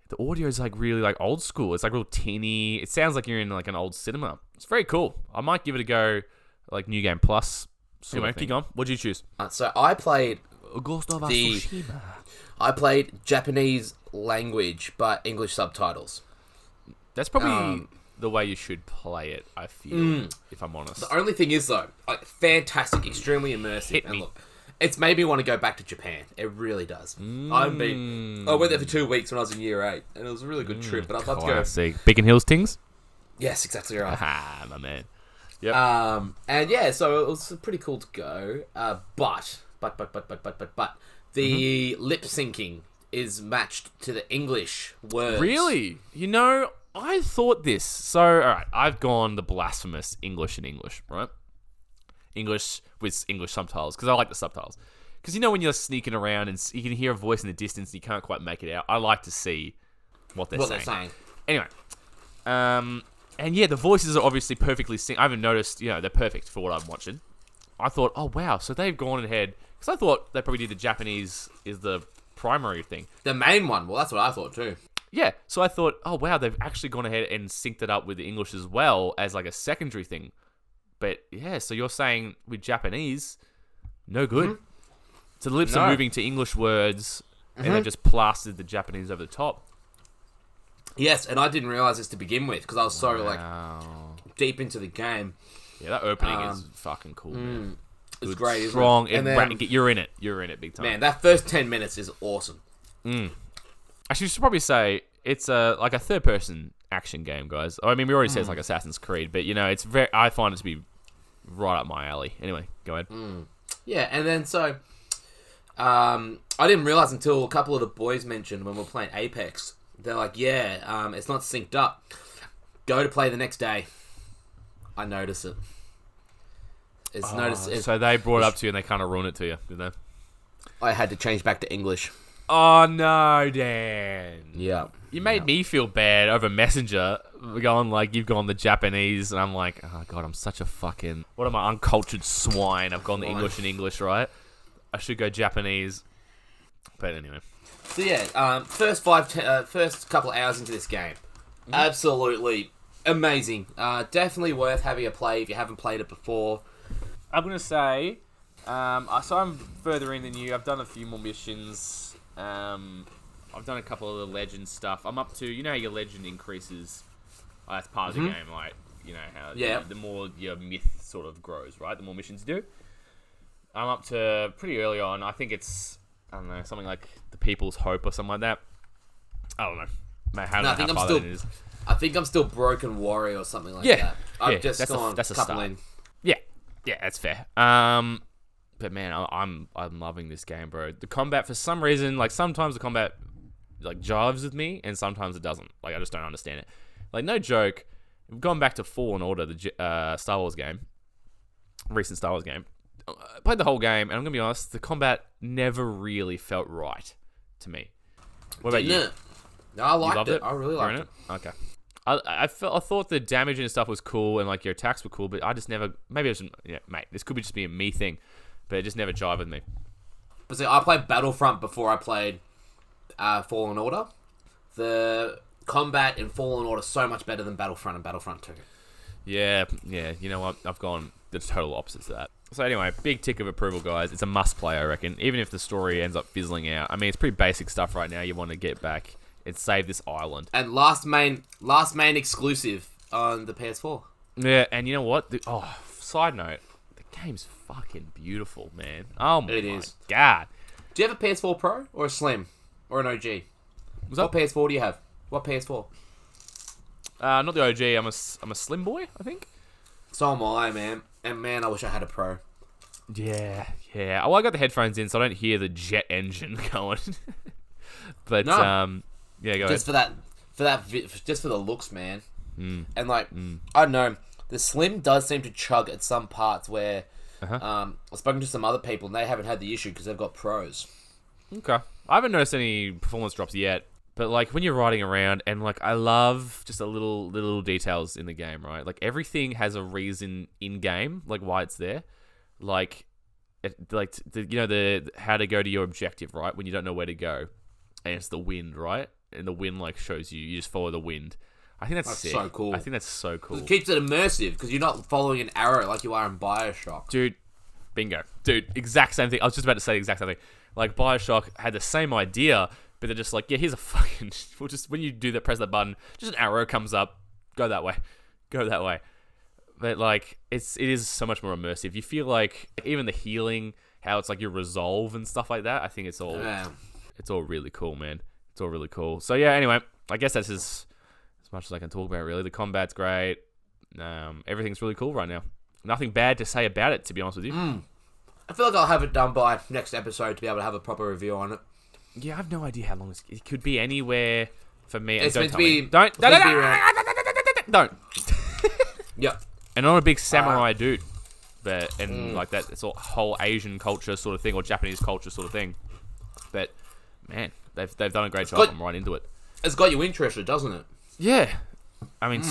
The audio is like really like old school. It's like real tinny. It sounds like you're in like an old cinema. It's very cool. I might give it a go, like New Game Plus. Anyway, keep on. What did you choose? So I played Ghost of Tsushima. I played Japanese language but English subtitles. That's probably the way you should play it, I feel, if I'm honest. The only thing is, though, like, fantastic, extremely immersive. Hit and me. look, it's made me want to go back to Japan. It really does. I went there for 2 weeks when I was in year 8, and it was a really good trip. But I'd love to go. Classic. Beacon Hills Tings? Yes, exactly right. Ah, my man. Yep. And yeah, so it was pretty cool to go. But the lip syncing is matched to the English words. Really? You know, I thought this. So, alright, I've gone the blasphemous English in English, right? English with English subtitles, because I like the subtitles. Because you know when you're sneaking around and you can hear a voice in the distance and you can't quite make it out, I like to see what they're saying. Anyway, and yeah, the voices are obviously perfectly synced. I haven't noticed, they're perfect for what I'm watching. I thought, oh wow, so they've gone ahead, because I thought they probably did the Japanese is the primary thing. The main one, well, that's what I thought too. Yeah, so I thought, oh wow, they've actually gone ahead and synced it up with the English as well as like a secondary thing. But yeah, so you're saying with Japanese, no good. Mm-hmm. So the lips are moving to English words, and they just plastered the Japanese over the top. Yes, and I didn't realize this to begin with because I was so like deep into the game. Yeah, that opening is fucking cool, man. It's good, great, strong, isn't it? And then, you're in it. You're in it big time. Man, that first 10 minutes is awesome. Actually, you should probably say it's like a third-person action game, guys. I mean, we already said it's like Assassin's Creed, but it's very. I find it to be right up my alley. Anyway, go ahead. Yeah, and then so I didn't realize until a couple of the boys mentioned when we were playing Apex. They're like, "Yeah, it's not synced up. Go to play the next day." I notice it. So they brought it up to you and they kind of ruined it to you, did they? I had to change back to English. Oh no, Dan. Yeah. You made me feel bad over Messenger, going like you've gone the Japanese, and I'm like, oh god, I'm such a fucking what am I, uncultured swine? I've gone the English in English, right? I should go Japanese. But anyway. So yeah, first couple hours into this game, absolutely amazing. Definitely worth having a play if you haven't played it before. I'm gonna say, so I'm further in than you. I've done a few more missions. I've done a couple of the legend stuff. I'm up to, you know how your legend increases as part of the game, like, you know how the more your myth sort of grows, right? The more missions you do. I'm up to pretty early on. I think it's, I don't know, something like the People's Hope or something like that. I don't know. I think I'm still Broken Warrior or something like that. I've just gone that's a couple start. in. Yeah, that's fair. But man, I'm loving this game, bro. The combat, for some reason, like sometimes the combat like jives with me, and sometimes it doesn't. Like I just don't understand it. Like no joke, we've gone back to Fallen Order, the Star Wars game, recent Star Wars game. I played the whole game, and I'm gonna be honest, the combat never really felt right to me. What about you? No, I liked it. I really liked it. Okay. I thought the damage and stuff was cool, and like your attacks were cool, but I just never. Maybe it was, mate. This could be just be a me thing, but it just never jived with me. But see, I played Battlefront before I played Fallen Order. The combat in Fallen Order is so much better than Battlefront and Battlefront 2. Yeah. You know what? I've gone the total opposite to that. So anyway, big tick of approval, guys. It's a must play, I reckon. Even if the story ends up fizzling out. I mean, it's pretty basic stuff right now. You want to get back and save this island. And last main exclusive on the PS4. Yeah, and you know what? Side note, the game's fucking beautiful, man. Oh my god. Do you have a PS4 Pro or a Slim or an OG? What PS4 do you have? What PS4? Not the OG. I'm a Slim boy, I think. So am I, man. And man, I wish I had a Pro. Yeah. Well, I got the headphones in, so I don't hear the jet engine going. But no. Yeah, go just ahead. just for the looks, man. And like, I don't know, the Slim does seem to chug at some parts where I've spoken to some other people and they haven't had the issue because they've got Pros. Okay, I haven't noticed any performance drops yet. But like when you're riding around, and like I love just the little details in the game, right? Like everything has a reason in game, like why it's there. Like, the how to go to your objective, right? When you don't know where to go, and it's the wind, right? And the wind like shows you just follow the wind. I think that's sick. So cool. I think that's so cool. It keeps it immersive because you're not following an arrow like you are in BioShock. Dude, bingo. Dude, exact same thing. I was just about to say the exact same thing. Like BioShock had the same idea, but they're just like, yeah, here's a fucking. We'll just when you do that, press that button, just an arrow comes up. Go that way. But like, it is so much more immersive. You feel like even the healing, how it's like your resolve and stuff like that. I think it's all really cool, man. It's all really cool. So yeah. Anyway, I guess that's as much as I can talk about. Really, the combat's great. Everything's really cool right now. Nothing bad to say about it, to be honest with you. I feel like I'll have it done by next episode to be able to have a proper review on it. Yeah, I have no idea how long it could be anywhere for me. It's meant to be. be. Don't. Yep. And I'm a big samurai dude, like that. It's a whole Asian culture sort of thing, or Japanese culture sort of thing. But man, they've done a great job. I'm right into it. It's got you interested, doesn't it? Yeah. I mean,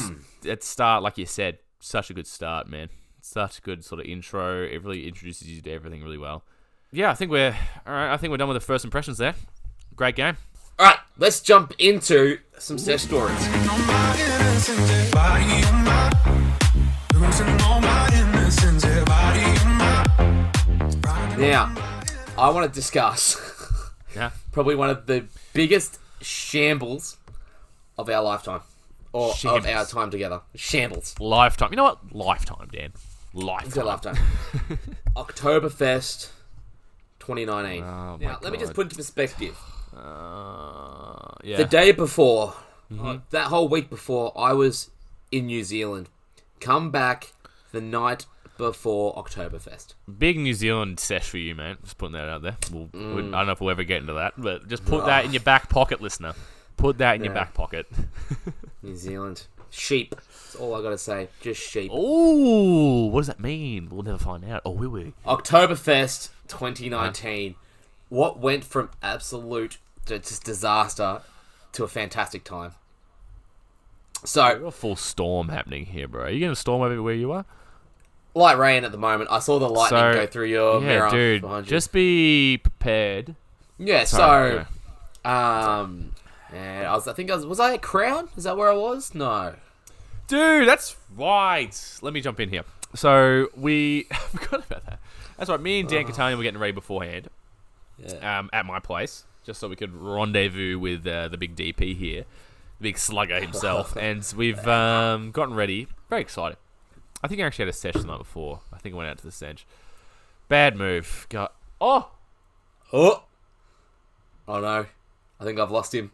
at start, like you said, such a good start, man. Such a good sort of intro. It really introduces you to everything really well. Yeah, I think we're all right. I think we're done with the first impressions there. Great game. All right, let's jump into some Sesh stories. Now, I want to discuss probably one of the biggest shambles of our lifetime. Or of our time together. Shambles. Lifetime. You know what? Lifetime, Dan. Lifetime. Oktoberfest 2019. Oh, now, let me just put into perspective. Yeah. The day before, that whole week before, I was in New Zealand. Come back the night before Oktoberfest. Big New Zealand sesh for you, man. Just putting that out there. I don't know if we'll ever get into that, but just put that in your back pocket, listener. Put that in your back pocket. New Zealand. Sheep. That's all I gotta say. Just sheep. Ooh, what does that mean? We'll never find out. Or will we? Oktoberfest 2019. What went from absolute just disaster to a fantastic time. So, a full storm happening here, bro. Are you getting a storm over where you are? Light rain at the moment. I saw the lightning go through your mirror. Dude, behind you. Just be prepared. Yeah, Sorry, yeah, was I at Crown? Is that where I was? No. Dude, that's right. Let me jump in here. So, I forgot about that. That's right. Me and Dan Catania were getting ready beforehand. Yeah. At my place. just so we could rendezvous with the big DP here, the big slugger himself. And we've gotten ready. Very excited. I think I actually had a Sesh the night before. I think I went out to the Sesh. Bad move. Oh no. I think I've lost him.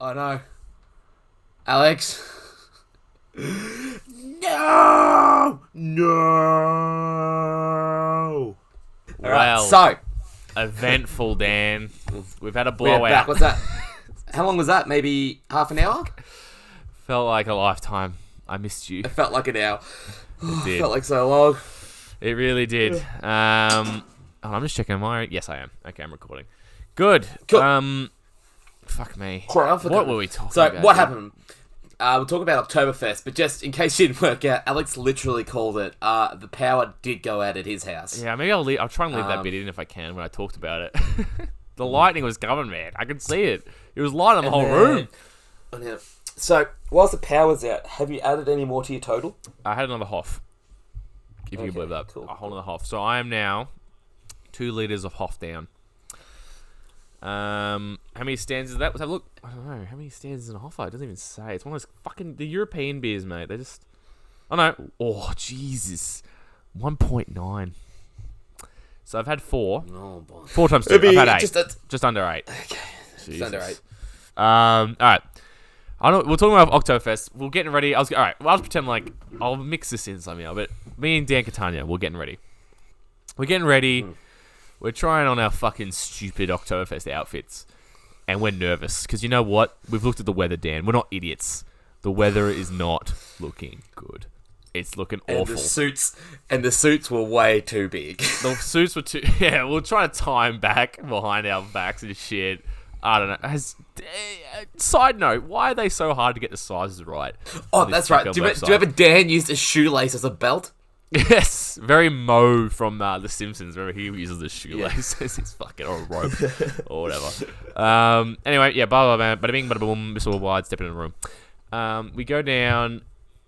Oh no. Alex. No! All right, so eventful, Dan. We've had a we're blowout. back. What's that? How long was that? Maybe half an hour? Felt like a lifetime. I missed you. It felt like an hour. It did. Felt like so long. It really did. I'm just checking Yes, I am. Okay, I'm recording. Good. Cool. Fuck me. What were we talking so about? So what happened? We'll talk about Oktoberfest, but just in case it didn't work out, Alex literally called it. The power did go out at his house. Yeah, maybe I'll try and leave that bit in if I can when I talked about it. The lightning was coming, man. I could see it. It was lighting the whole room. So, whilst the power's out, have you added any more to your total? I had another Hoff. If you can believe that. Cool. A whole another Hoff. So I am now 2 litres of Hoff down. How many stands is that? Let's have a look. I don't know. How many stands is in a Hoffer? It doesn't even say. It's one of those fucking the European beers, mate. They just. Oh no. Oh Jesus. 1.9. So I've had 4. Oh boy. 4 times 2. I've had 8. Just under 8. Okay. Jesus. Just under 8. All right. We're talking about Oktoberfest. We're getting ready. All right. Well, I'll just pretend like I'll mix this in somehow. But me and Dan Catania, we're getting ready. We're trying on our fucking stupid Oktoberfest outfits. And we're nervous. Because you know what? We've looked at the weather, Dan. We're not idiots. The weather is not looking good. It's looking awful. And the suits were way too big. The suits were too... Yeah, we'll try to tie them back behind our backs and shit. I don't know. Side note, why are they so hard to get the sizes right? Oh, that's right. Do you remember Dan used a shoelace as a belt? Yes, very Mo from The Simpsons. Remember, he uses the shoelace as his fucking or a rope or whatever. Anyway, yeah, blah blah blah, bada bing, bada boom, missile wide, step in the room. We go down.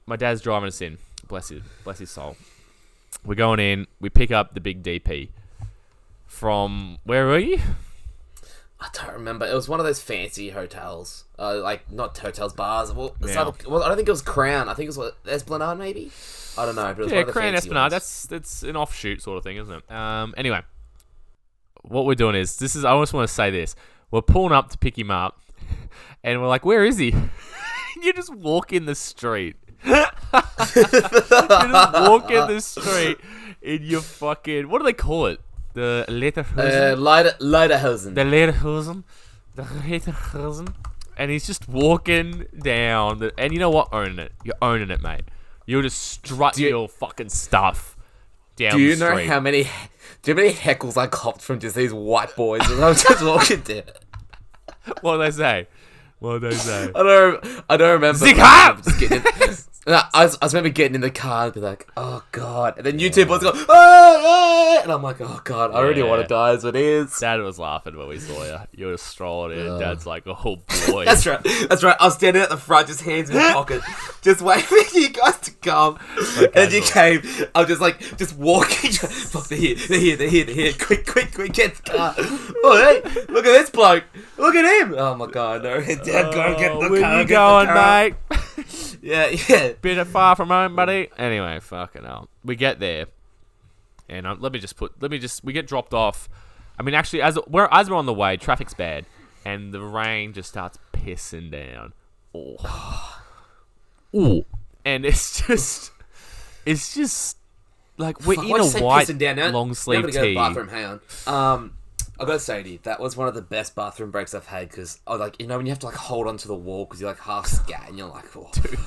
My dad's driving us in. Bless his soul. We're going in. We pick up the big DP from where were you? I don't remember. It was one of those fancy hotels, like not hotels, bars. Well, I don't think it was Crown. I think it was Esplanade, maybe. I don't know. But it was one of the Crown fancy Esplanade. ones. That's an offshoot sort of thing, isn't it? Anyway, what we're doing is I just want to say this. We're pulling up to pick him up, and we're like, "Where is he?" You just walk in the street. You just walk in the street in your fucking... What do they call it? The Lederhosen? Lederhosen. The Lederhosen. The Lederhosen. And he's just walking down. And you know what? Owning it. You're owning it, mate. You're just strutting your fucking stuff down the street. Do you know how many heckles I copped from just these white boys as I was just walking there? What do they say? I don't remember. Zig up! Just getting in. I remember getting in the car and be like, oh god. And then you two boys go, ah! And I'm like, oh god, I already want to die as it is. Dad was laughing when we saw you. You were strolling in. Dad's like, oh boy. That's right. I was standing at the front, just hands in my pocket, just waiting for you guys to come. And you came. I was just walking. Fuck, they're here. Quick, get the car. Oh, hey, look at this bloke. Look at him. Oh my god, no. Dad, go get the car. Where you going, mate? Yeah. Bit far from home, buddy. Anyway, fucking hell. We get there, and we get dropped off. I mean, actually, as we're on the way, traffic's bad, and the rain just starts pissing down. Oh, ooh, and it's just like we're in a white long sleeve tee. Go to the bathroom. Hang on. I gotta say to you, that was one of the best bathroom breaks I've had because, when you have to hold onto the wall because you're half scat and you're like, oh. Dude,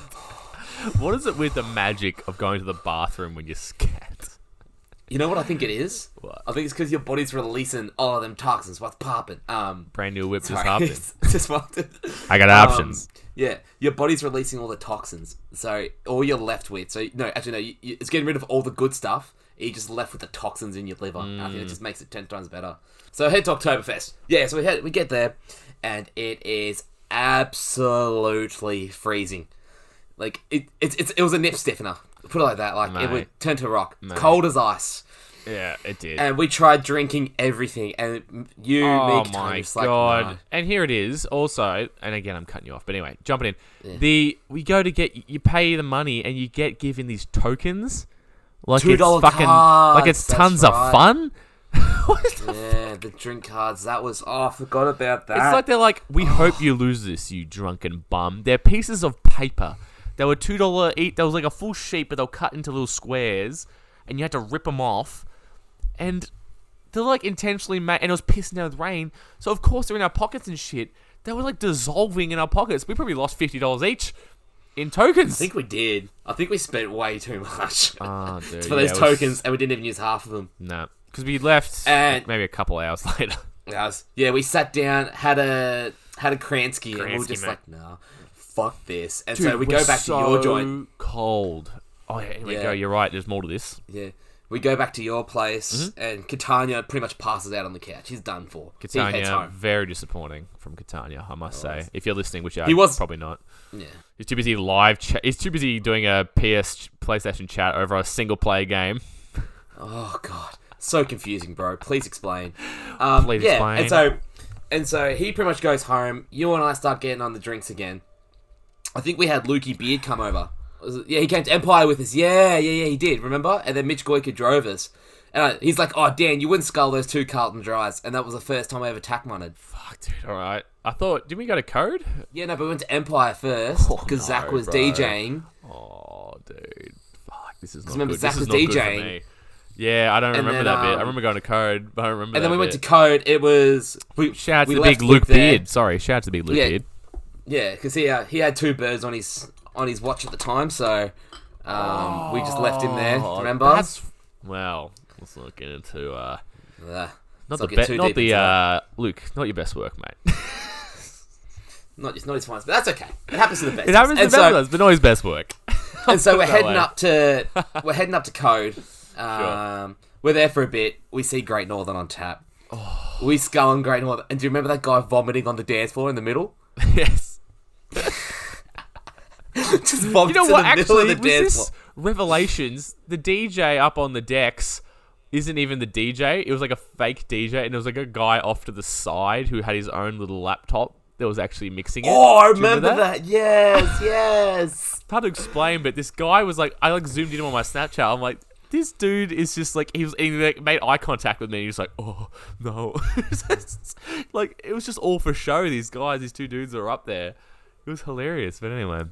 what is it with the magic of going to the bathroom when you're scat? You know what I think it is? What? I think it's because your body's releasing all of them toxins. What's popping? Brand new whip just happened. Just popped. I got options. Yeah, your body's releasing all the toxins. So all you're left with. It's getting rid of all the good stuff. You're just left with the toxins in your liver. I think it just makes it 10 times better. So head to Oktoberfest. Yeah, so we get there, and it is absolutely freezing. Like it was a nip stiffener. Put it like that. Like it would turn to rock. It's cold as ice. Yeah, it did. And we tried drinking everything, and you, Oh me, my just like, god! nah. And here it is. Also, and again, I'm cutting you off, but anyway, jumping in. Yeah. We go to get you pay the money, and you get given these tokens, like $2 it's fucking cards, like it's that's tons of right. fun. Yeah, the drink cards. That was. Oh, I forgot about that. It's like they're like, we hope you lose this, you drunken bum. They're pieces of paper. They were $2 each. There was like a full sheet, but they'll cut into little squares, and you had to rip them off. And they're like intentionally made, and it was pissing down with rain. So of course they're in our pockets and shit. They were like dissolving in our pockets. We probably lost $50 each in tokens. I think we did. I think we spent way too much Oh, dude, for those it was- tokens, and we didn't even use half of them. No, because we left And- maybe a couple hours later. Yeah, we sat down, had a Kransky, and we were Kransky, just mate. like, nah, fuck this. And Dude, so we we're go back to your joint. Cold. Oh yeah, here we Yeah. go. You're right. There's more to this. Yeah. We go back to your place, Mm-hmm. and Catania pretty much passes out on the couch. He's done for. He heads Catania, home. very disappointing from Catania, I must say. If you're listening, which He was- probably not. Yeah. He's too busy He's too busy doing a PlayStation chat over a single player game. Oh god, so confusing, bro. Please explain. Please yeah, explain. and so he pretty much goes home. You and I start getting on the drinks again. I think we had Lukey Beard come over. Yeah, he came to Empire with us. Yeah, he did. Remember? And then Mitch Goyka drove us. And he's like, "Oh, Dan, you wouldn't scull those 2 Carlton Dries." And that was the first time I ever tackmunned. Fuck, dude. All right. I thought, didn't we go to Code? Yeah, no, but we went to Empire first because no, Zach was bro. DJing. Oh, dude. Fuck, this is not remember good. Zach this was is not good for DJing. me. Yeah, I don't And remember then, that bit. I remember going to Code, but I don't remember And that then we went bit. to Code. It was Shout out to we the left big Luke there. Beard. Sorry, shout out to the big Luke Yeah. Beard. Yeah, because he had 2 birds on his watch at the time, so we just left him there. Remember? Well, let's not get into Ugh, not let's the get best, too not deep the into that. Luke, not your best work, mate. Not his finest, but that's okay. It happens to the best. It happens to And the best of us, but not his best work. And so we're that heading way. up to Code. Sure. We're there for a bit. We see Great Northern on tap. Oh. We scull on Great Northern. And do you remember that guy vomiting on the dance floor in the middle? Yes. Just vomits You know what? in the middle Actually, of the was dance this floor. Revelations? The DJ up on the decks isn't even the DJ. It was like a fake DJ, and there was like a guy off to the side who had his own little laptop that was actually mixing it. Oh, I Do you remember that. Yes. It's hard to explain, but this guy was like, I like zoomed in on my Snapchat. I'm like, this dude is just like, he like, made eye contact with me. And he was like, oh no, like it was just all for show. These 2 dudes are up there. It was hilarious. But anyway,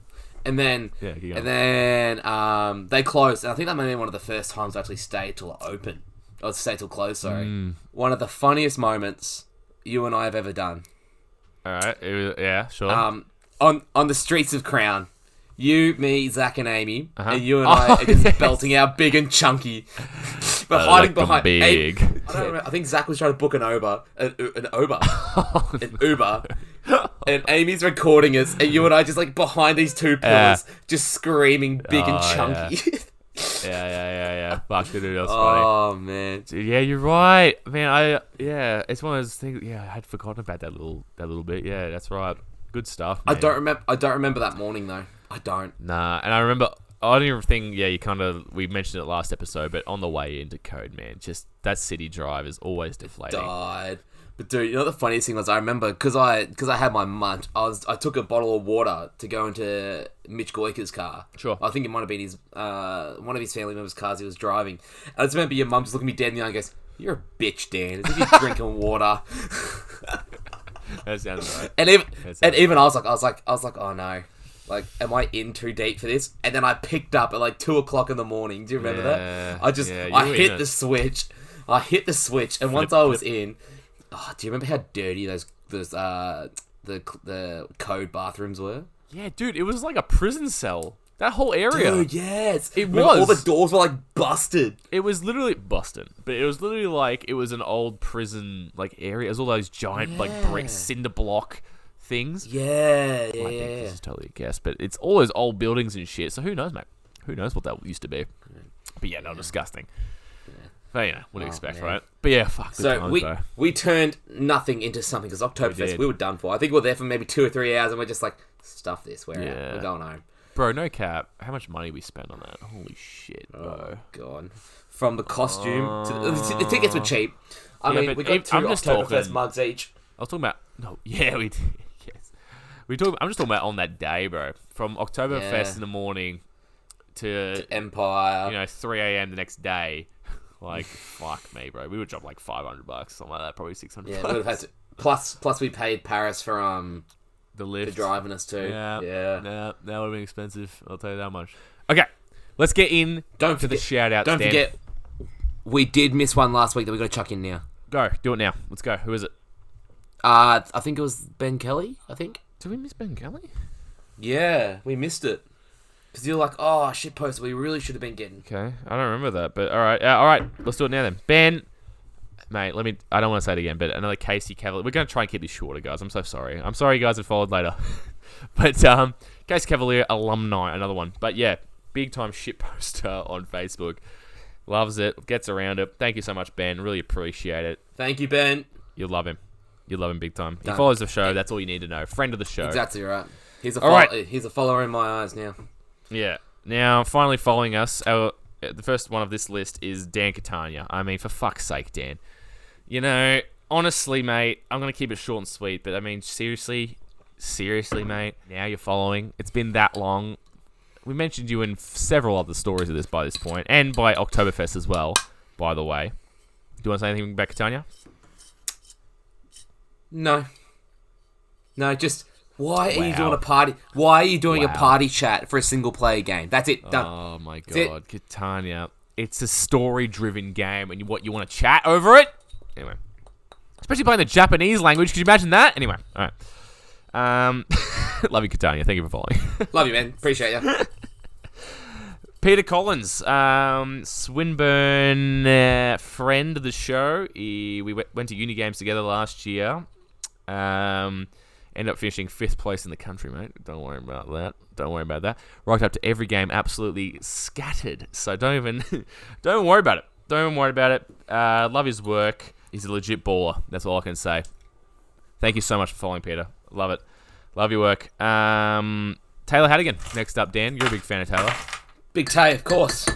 And then, Yeah, keep going. they closed. And I think that might be one of the first times I actually stayed till it opened. Or stayed till close, sorry. One of the funniest moments you and I have ever done. all right, yeah, sure. On the streets of Crown. You, me, Zach, and Amy, and you and Oh, I are just yes. belting out big and chunky. But I hiding like them behind big. I don't remember. I think Zach was trying to book an Uber, and Amy's recording us, and you and I just like behind these 2 pillars, just screaming big and Oh, chunky. Yeah. Fuck, dude, that was funny. Oh man, Dude, yeah, you're right, man. It's one of those things. Yeah, I had forgotten about that little bit. Yeah, that's right. Good stuff. I Man. don't remember that morning though. I don't. Nah, and I remember. I don't even think. Yeah, we mentioned it last episode, but on the way into Code, man, just that city drive is always deflating. Died. But dude, you know the funniest thing was I remember because I had my munch. I took a bottle of water to go into Mitch Goyka's car. Sure. I think it might have been his one of his family members' cars he was driving. And I just remember your mum just looking me dead in the eye and goes, "You're a bitch, Dan. As if you're drinking water." That sounds right. And even I was like, oh no. Like, am I in too deep for this? And then I picked up at like 2:00 in the morning. Do you remember Yeah, that? yeah, you I were in hit it. the switch. And once I was in, do you remember how dirty those the Code bathrooms were? Yeah, dude, it was like a prison cell. That whole area. Dude, yes. It Remember, all was. the doors were like busted. It was literally Boston, but it was literally like it was an old prison like area. It was all those giant like brick cinder block things. Yeah. I think this is totally a guess, but it's all those old buildings and shit. So who knows, mate? Who knows what that used to be? But yeah, no, disgusting. But you know, what do you expect, man. right? But yeah, fuck. Good So times, bro. we turned nothing into something because Oktoberfest did. we were done for. I think we were there for maybe 2 or 3 hours and we're just like, stuff this. We're out. Yeah. We're going home. Bro, no cap. How much money we spent on that? Holy shit, Oh, bro. God. From the costume to the tickets were cheap. I mean, we got 2 Oktoberfest mugs each. I was talking about... No, yeah, we did. Yes. I'm just talking about on that day, bro. From Oktoberfest in the morning to Empire. 3 a.m. the next day. Like, fuck me, bro. We would drop like $500, something like that. Probably $600. Yeah, we would have had to... Plus we paid Paris for the lift. for driving us too. Yeah. That would have been expensive. I'll tell you that much. Okay, let's get in to the shout-outs. Don't forget, we did miss one last week that we got to chuck in now. Go, do it now. Let's go. Who is it? I think it was Ben Kelly, I think. Did we miss Ben Kelly? Yeah, we missed it. Because you're like, oh, shit post, we really should have been getting. Okay, I don't remember that, but alright, let's do it now then. Ben, mate, I don't want to say it again, but another Casey Cavalier. We're going to try and keep this shorter, guys. I'm so sorry. I'm sorry you guys have followed later. But, Casey Cavalier alumni, another one. But yeah, big time shit poster on Facebook. Loves it, gets around it. Thank you so much, Ben. Really appreciate it. Thank you, Ben. You'll love him. You'll love him big time. Done. He follows the show. That's all you need to know. Friend of the show. Exactly right. He's a follower in my eyes now. Yeah. Now, finally following us, the first one of this list is Dan Catania. I mean, for fuck's sake, Dan. Honestly, mate, I'm going to keep it short and sweet, but I mean, seriously, mate, now you're following. It's been that long. We mentioned you in several other stories of this by this point, and by Oktoberfest as well, by the way. Do you want to say anything about Catania? No, just why are you doing a party? Why are you doing a party chat for a single player game? That's it. Done. Oh my god, Catania! It's a story-driven game, and you want to chat over it? Anyway, especially playing the Japanese language. Could you imagine that? Anyway, all right. Love you, Catania. Thank you for following. Love you, man. Appreciate you. Peter Collins, Swinburne, friend of the show. We went to uni games together last year. Ended up finishing 5th place in the country, mate. Don't worry about that. Rocked up to every game, absolutely scattered. So don't worry about it. Don't worry about it. Love his work. He's a legit baller. That's all I can say. Thank you so much for following, Peter. Love it. Love your work. Taylor Haddigan, next up, Dan. You're a big fan of Taylor. Big Tay, of course.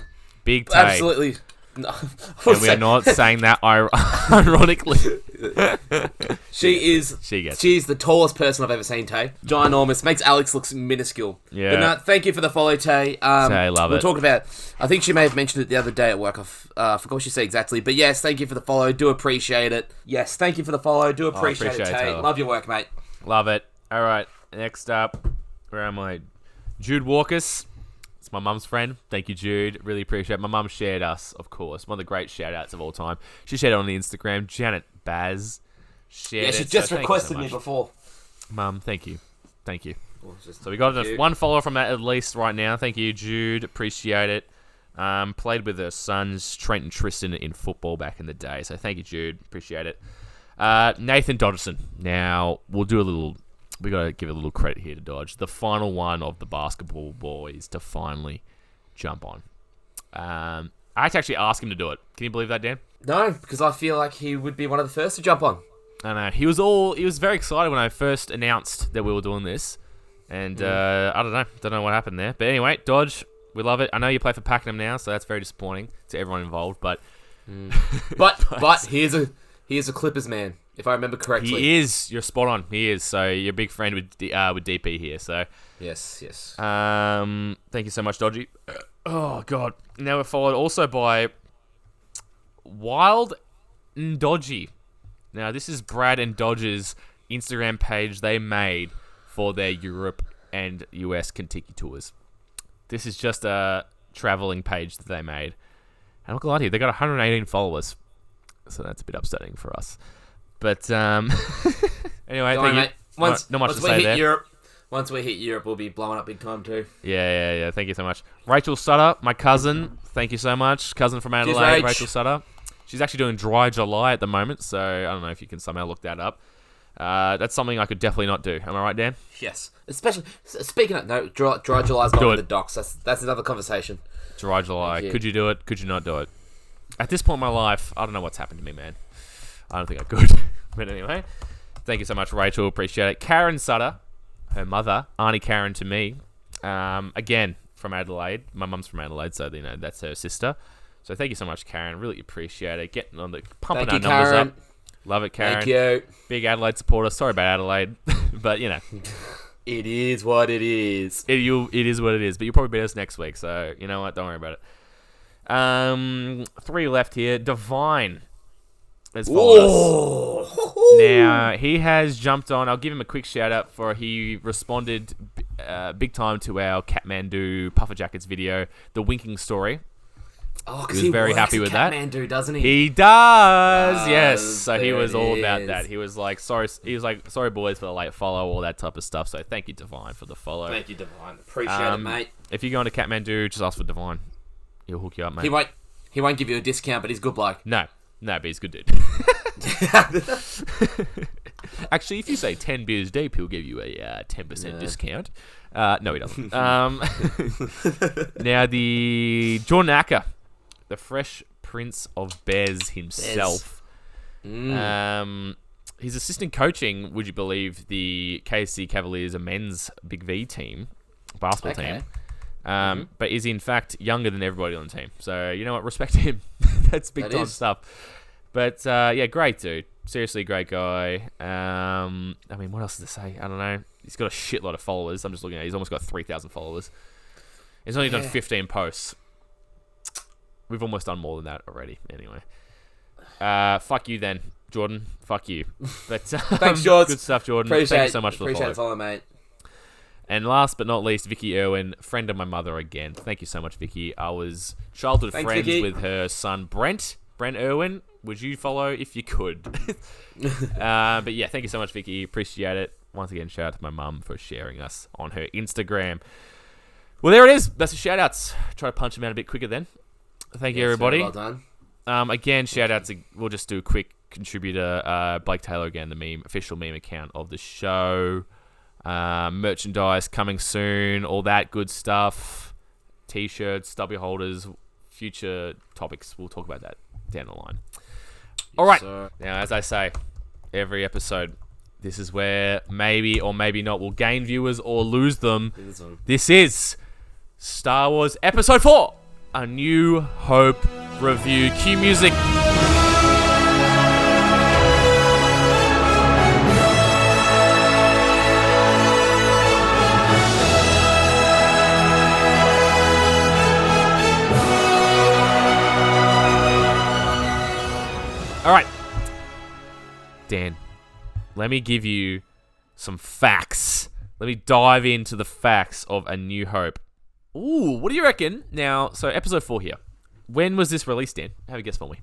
Big Tay. Absolutely. No, and we are not saying that ironically. She's the tallest person I've ever seen, Tay. Ginormous. Makes Alex look minuscule. Yeah. But no, thank you for the follow, Tay. Tay, love it. We're talking about, I think she may have mentioned it the other day at work. I forgot what she said exactly. But yes, thank you for the follow. Do appreciate it. Yes, thank you for the follow. Do appreciate it, Tay. Taylor. Love your work, mate. Love it. All right. Next up, where am I? Jude Walkus. It's my mum's friend. Thank you, Jude. Really appreciate it. My mum shared us, of course. One of the great shout-outs of all time. She shared it on the Instagram. Janet Baz shared it. She just requested me before. Mum, thank you. Thank you. So we got one follower from that at least right now. Thank you, Jude. Appreciate it. Played with her sons, Trent and Tristan, in football back in the day. So thank you, Jude. Appreciate it. Nathan Dodgerson. Now, we'll do a little... We got to give a little credit here to Dodge. The final one of the basketball boys to finally jump on. I had to actually ask him to do it. Can you believe that, Dan? No, because I feel like he would be one of the first to jump on. I know. He was very excited when I first announced that we were doing this. And I don't know. Don't know what happened there. But anyway, Dodge, we love it. I know you play for Pakenham now, so that's very disappointing to everyone involved. But but he is a Clippers man, if I remember correctly. He is. You're spot on. He is. So you're a big friend with DP here. So yes. Thank you so much, Dodgy. Oh god. Now we're followed also by Wild and Dodgy. Now this is Brad and Dodge's Instagram page they made for their Europe and US Kentucky tours. This is just a traveling page that they made. And I'm not gonna lie to you, they got 118 followers. So that's a bit upsetting for us. But anyway, thank you. Not much to say there. Once we hit Europe, we'll be blowing up big time too. Yeah. Thank you so much. Rachel Sutter, my cousin. Thank you so much. Cousin from Adelaide, Rachel Sutter. She's actually doing Dry July at the moment, so I don't know if you can somehow look that up. That's something I could definitely not do. Am I right, Dan? Yes. Especially, speaking of, no, Dry July's not in the docks. That's another conversation. Dry July. Could you do it? Could you not do it? At this point in my life, I don't know what's happened to me, man. I don't think I could. But anyway, thank you so much, Rachel. Appreciate it. Karen Sutter, her mother, Auntie Karen to me. Again, from Adelaide. My mum's from Adelaide, so that's her sister. So thank you so much, Karen. Really appreciate it. Getting on pumping our numbers up. Love it, Karen. Thank you. Big Adelaide supporter. Sorry about Adelaide, but It is what it is. it is what it is. But you'll probably beat us next week, so you know what? Don't worry about it. 3 left here. Divine has followed us. Now, he has jumped on. I'll give him a quick shout out for he responded big time to our Kathmandu Puffer Jackets video, the winking story. Oh, He because was very happy with that. Kathmandu, doesn't he? He does, yes. So he there was it all about is. that. He was like, sorry boys for the late follow, all that type of stuff. So thank you, Divine, for the follow. Thank you, Divine. Appreciate it, mate. If you go into Kathmandu, just ask for Divine. He'll hook you up, mate. He won't give you a discount, but he's a good bloke. No, but he's a good dude. Actually, if you say 10 beers deep, he'll give you a 10% discount. No, he doesn't. Now, the Jordan Acker, the Fresh Prince of Bez himself. His assistant coaching, would you believe, the KC Cavaliers, a men's Big V team, basketball team. But is in fact younger than everybody on the team. So, you know what? Respect him. That's big time stuff. But, great dude. Seriously, great guy. I mean, what else to say? I don't know. He's got a shitload of followers. I'm just looking at it. He's almost got 3,000 followers. He's only done 15 posts. We've almost done more than that already. Anyway. Fuck you then, Jordan. Fuck you. But Thanks, George. Good stuff, Jordan. Thank you so much for the Appreciate follow. the follow, mate. And last but not least, Vicky Irwin, friend of my mother again. Thank you so much, Vicky. I was childhood Thanks, friends Vicky. with her son, Brent Irwin. Would you follow if you could? But yeah, thank you so much, Vicky. Appreciate it. Once again, shout out to my mum for sharing us on her Instagram. Well, there it is. That's the shout outs. Try to punch them out a bit quicker then. Thank you, everybody. Well done. Again, shout out to, we'll just do a quick contributor, Blake Taylor again, the official meme account of the show. Merchandise coming soon, all that good stuff. T-shirts, stubby holders, future topics. We'll talk about that down the line. All right. Sir. Now, as I say, every episode, this is where maybe or maybe not we'll gain viewers or lose them. This is Star Wars Episode 4, A New Hope review. Cue music. All right, Dan, let me give you some facts. Let me dive into the facts of A New Hope. Ooh, what do you reckon? Now, so episode 4 here. When was this released, Dan? Have a guess for me.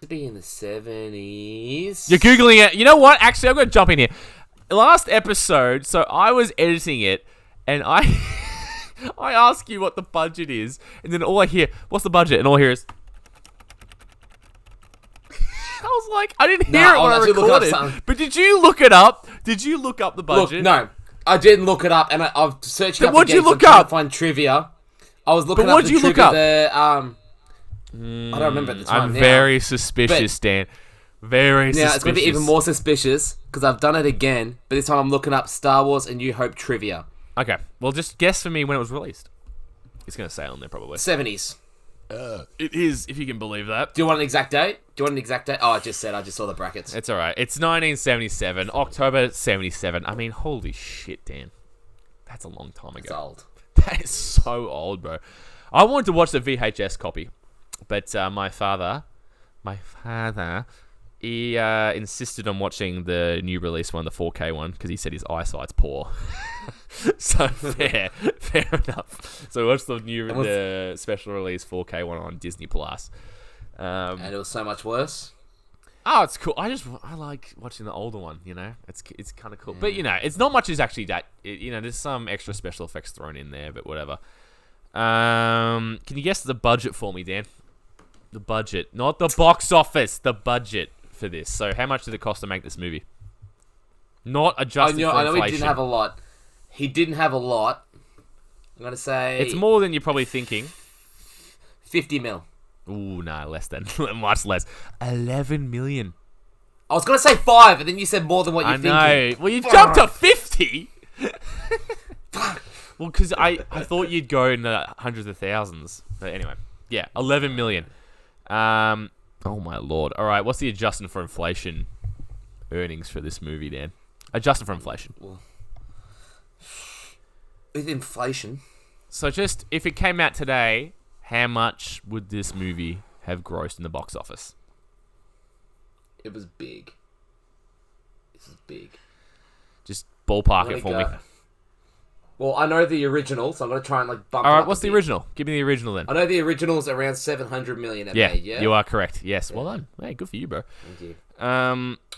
Could be in the 70s. You're Googling it. You know what? Actually, I'm going to jump in here. Last episode, so I was editing it, and I ask you what the budget is, and then all I hear, what's the budget? And all I hear is... I was like, I didn't hear it when I recorded. But did you look it up? Did you look up the budget? Look, no, I didn't look it up, and I've searched it up. What'd you look trying up? to find trivia. I was looking But up what'd the you look trivia. up? I don't remember at the time. I'm now. very suspicious, Dan. Very suspicious. Now it's going to be even more suspicious because I've done it again, but this time I'm looking up Star Wars A New Hope trivia. Okay, well, just guess for me when it was released. It's going to say on there probably. 70s. It is, if you can believe that. Do you want an exact date? Oh, I just saw the brackets. It's alright. It's 1977, October 77. I mean, holy shit, Dan. That's a long time ago. It's old. That is so old, bro. I wanted to watch the VHS copy, but my father, he insisted on watching the new release one, the 4K one, because he said his eyesight's poor. So fair enough. So we watched the special release 4K one on Disney Plus. And it was so much worse. Oh, it's cool. I like watching the older one. You know, it's kind of cool. But you know, it's not much is actually that. There's some extra special effects thrown in there, but whatever. Can you guess the budget for me, Dan? The budget, not the box office. The budget for this. So, how much did it cost to make this movie? Not adjusted for inflation. I know he didn't have a lot. I'm gonna say it's more than you're probably thinking. 50 mil. Ooh, nah, less than. Much less. 11 million. I was gonna say 5, and then you said more than what you're thinking. I know. Well, you jumped to 50. Well, because I thought you'd go in the hundreds of thousands. But anyway, yeah, 11 million. Oh my lord. All right, what's the adjusting for inflation earnings for this movie, Dan? Adjusting for inflation. With inflation. So just, if it came out today, how much would this movie have grossed in the box office? It was big. This is big. Just ballpark it for me. Well, I know the original, so I'm going to try and bump it up. All right, what's the original? Give me the original then. I know the original's around 700 million it made, yeah? You are correct. Yes, well done. Hey, good for you, bro. Thank you.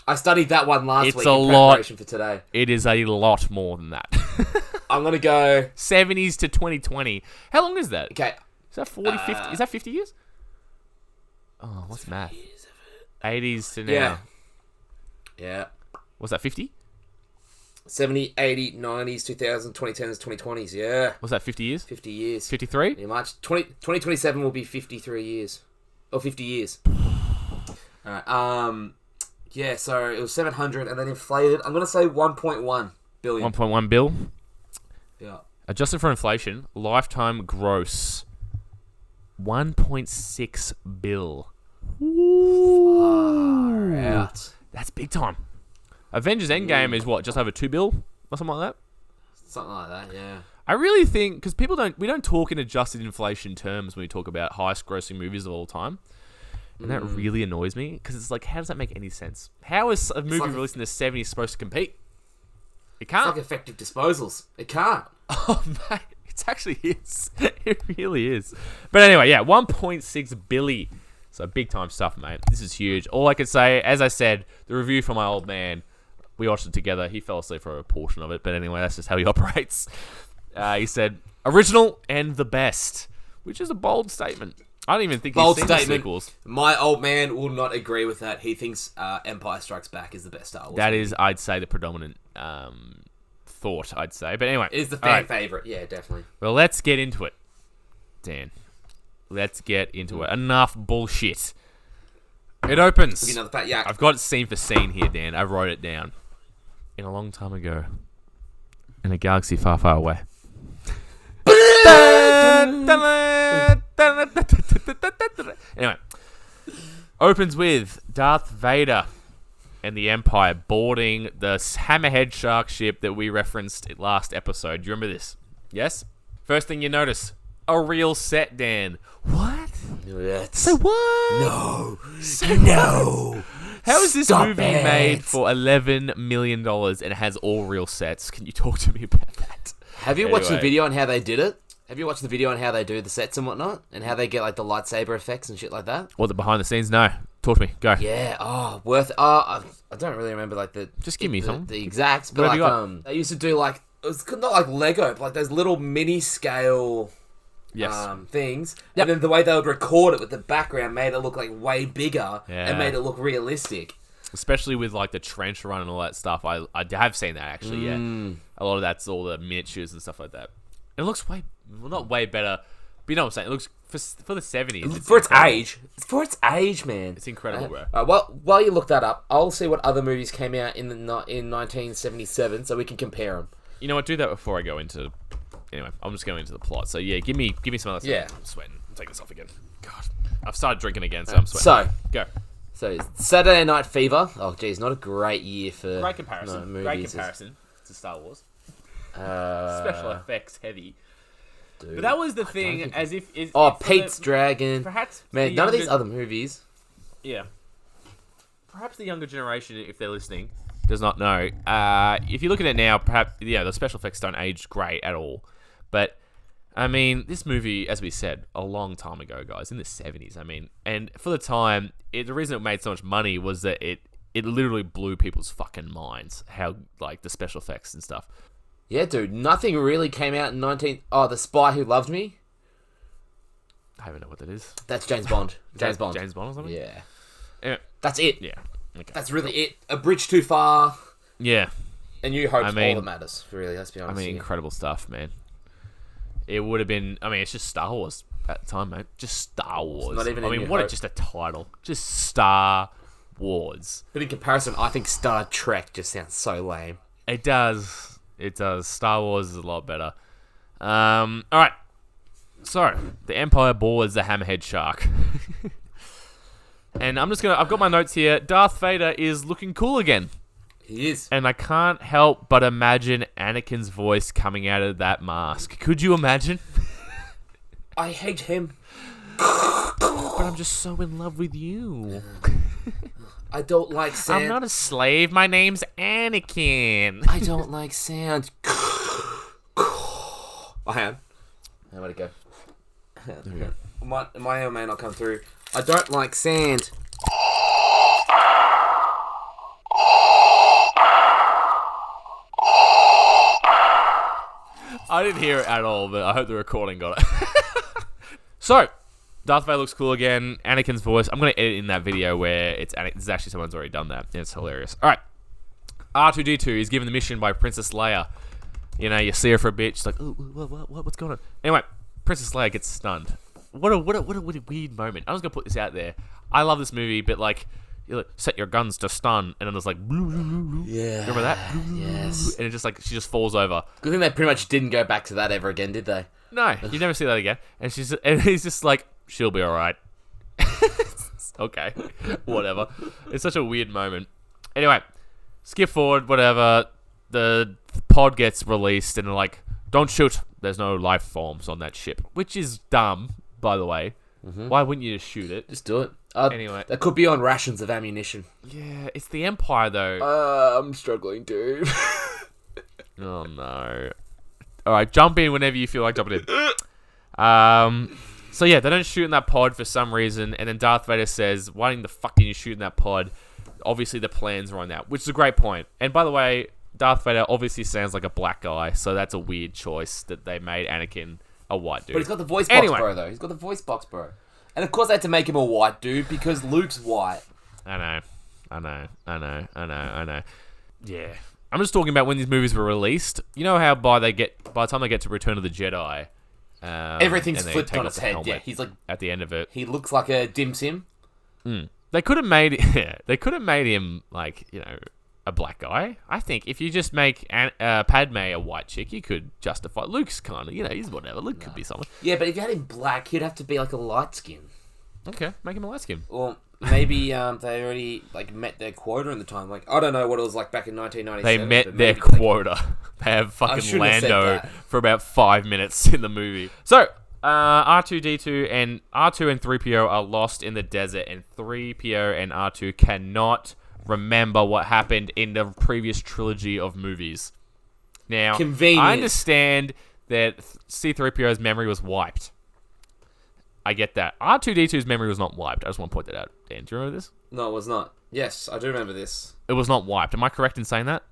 I studied that one last week in preparation for today. It is a lot more than that. I'm going to go... 70s to 2020. How long is that? Okay. Is that 40, 50? Is that 50 years? Oh, what's math? 80s to now. Yeah. What's that, 50? 70, 80, 90s, 2000, 2010s, 2020s, yeah. What's that, 50 years? 50 years. 53? Yeah, March 2027 will be 53 years. Or 50 years. Alright, yeah, so it was 700 and then inflated. I'm going to say 1.1 billion. 1.1 bill? Yeah. Adjusted for inflation, lifetime gross 1.6 bill. Far out. That's big time. Avengers Endgame is what, just over 2 bill or something like that? Something like that, yeah. I really think, because we don't talk in adjusted inflation terms when we talk about highest grossing movies of all time. And that really annoys me, because it's like, how does that make any sense? How is a movie released in the 70s supposed to compete? It can't. It's like effective disposals. It can't. Oh, mate. It actually is. It really is. But anyway, yeah, 1.6 billion. So big time stuff, mate. This is huge. All I can say, as I said, the review from my old man, we watched it together. He fell asleep for a portion of it. But anyway, that's just how he operates. He said, original and the best, which is a bold statement. I don't even think he's seen the sequels. My old man will not agree with that. He thinks Empire Strikes Back is the best Star Wars That movie. is, I'd say, the predominant thought, I'd say. But anyway. It is the fan favourite. Yeah, definitely. Well, let's get into it, Dan. Let's get into it. Enough bullshit. It opens. Another fat yak. I've got it scene for scene here, Dan. I wrote it down. In a long time ago. In a galaxy far, far away. Anyway. Opens with Darth Vader and the Empire boarding the Hammerhead shark ship that we referenced in last episode. Do you remember this? Yes? First thing you notice. A real set, Dan. What? So what? No. So No. How is this Stop movie it. made for $11 million and it has all real sets? Can you talk to me about that? Have you watched the Anyway. video on how they did it? Have you watched the video on how they do the sets and whatnot? And how they get the lightsaber effects and shit like that? What, the behind the scenes? No. Talk to me. Go. Yeah, I don't really remember Just give me some. the exacts, but What have you got? they used to do it was not like Lego, but those little mini scale Yes. things. Yep. And then the way they would record it with the background made it look way bigger Yeah. and made it look realistic. Especially with the trench run and all that stuff. I have seen that actually, yeah. A lot of that's all the miniatures and stuff like that. It looks not way better, but you know what I'm saying? It looks, for the 70s. For its incredible. age. For its age, man. It's incredible, bro. While you look that up, I'll see what other movies came out in 1977 so we can compare them. You know what? Do that before I go into... Anyway, I'm just going into the plot. So yeah, give me some other stuff. Yeah. I'm sweating. I'll take this off again. God. I've started drinking again, so I'm sweating. So, Go. Saturday Night Fever. Oh, geez, not a great year for Great comparison. movies. Great comparison to Star Wars. Uh, Special effects heavy. dude. But that was the thing, as if... if Pete's Dragon. Perhaps... Man, the none of these younger- other movies. Yeah. Perhaps the younger generation, if they're listening, does not know. If you look at it now, perhaps, the special effects don't age great at all. But, I mean, this movie, as we said, a long time ago, guys, in the 70s, I mean, and for the time, the reason it made so much money was that it literally blew people's fucking minds, how, the special effects and stuff. Yeah, dude, nothing really came out in The Spy Who Loved Me. I don't know what that is. That's James Bond. James Bond. James Bond or something? Yeah. Anyway, That's it. yeah. Okay. That's really it. A Bridge Too Far. Yeah. And New Hope's I mean- all that matters, really, let's be honest. Incredible stuff, man. It would have been... it's just Star Wars at the time, mate. Just Star Wars. not even a New Hope. Just a title. Just Star Wars. But in comparison, I think Star Trek just sounds so lame. It does. It does. Star Wars is a lot better. All right. So the Empire boards the Hammerhead Shark, and I've got my notes here. Darth Vader is looking cool again. He is. And I can't help but imagine Anakin's voice coming out of that mask. Could you imagine? I hate him. But I'm just so in love with you. I don't like sand. I'm not a slave. My name's Anakin. I don't like sand. I am. How would it go? There we go. My may not come through. I don't like sand. I didn't hear it at all, but I hope the recording got it. So, Darth Vader looks cool again. Anakin's voice. I'm going to edit in that video where it's actually someone's already done that. It's hilarious. All right. R2-D2 is given the mission by Princess Leia. You know, you see her for a bit. She's like, "Ooh, what's going on?" Anyway, Princess Leia gets stunned. What a weird moment. I'm just going to put this out there. I love this movie, but like, you're like, set your guns to stun, and then there's like, yeah, remember that? Yes. And it just like, she just falls over. Good thing they pretty much didn't go back to that ever again, did they? No, you never see that again. And he's just like, she'll be all right. Okay, whatever. It's such a weird moment. Anyway, skip forward, whatever. The pod gets released, and they're like, don't shoot. There's no life forms on that ship, which is dumb, by the way. Mm-hmm. Why wouldn't you just shoot it? Just do it. Anyway. That could be on rations of ammunition. Yeah, it's the Empire, though. I'm struggling, dude. Oh, no. Alright, jump in whenever you feel like jumping in. So yeah, they don't shoot in that pod for some reason, and then Darth Vader says, why the fuck didn't you shoot in that pod? Obviously the plans are on that, which is a great point. And by the way, Darth Vader obviously sounds like a black guy, so that's a weird choice that they made Anakin a white dude. But he's got the voice box, bro, though. He's got the voice box, bro. And of course they had to make him a white dude, because Luke's white. I know. Yeah. I'm just talking about when these movies were released. You know how by the time they get to Return of the Jedi, everything's flipped on its head. helmet, Yeah, he's like, at the end of it. he looks like a dim sim. They could have made him like, you know, a black guy. I think if you just make Padme a white chick, you could justify. Luke's kind of, you know, he's whatever. Luke could be someone. Yeah, but if you had him black, he'd have to be like a light skin. Okay, make him a light skin. Or maybe they already like met their quota in the time. Like, I don't know what it was like back in 1997. They met their quota. They have fucking Lando for about 5 minutes in the movie. So, R2-D2 and R2 and 3PO are lost in the desert, and 3PO and R2 cannot remember what happened in the previous trilogy of movies. Now, convenient. I understand that C-3PO's memory was wiped. I get that. R2-D2's memory was not wiped. I just want to point that out. Dan, do you remember this? No, it was not. Yes, I do remember this. It was not wiped. Am I correct in saying that?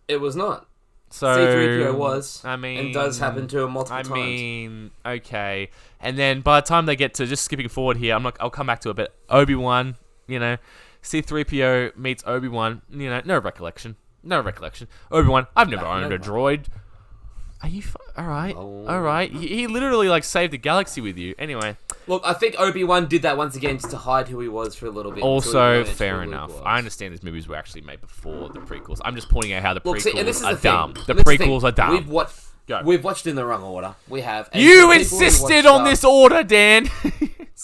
It was not. So, C-3PO was, and does happen to him multiple times. Okay. And then by the time they get to, just skipping forward here, I'll come back to it, but Obi-Wan, you know, C-3PO meets Obi-Wan, you know, no recollection. Obi-Wan, I've never owned a droid. Are you... Alright. He literally, like, saved the galaxy with you. Anyway. Look, I think Obi-Wan did that once again just to hide who he was for a little bit. Also, fair enough. I understand these movies were actually made before the prequels. I'm just pointing out how the prequels are dumb. The prequels are dumb. We've watched in the wrong order. We have. You insisted on this order, Dan!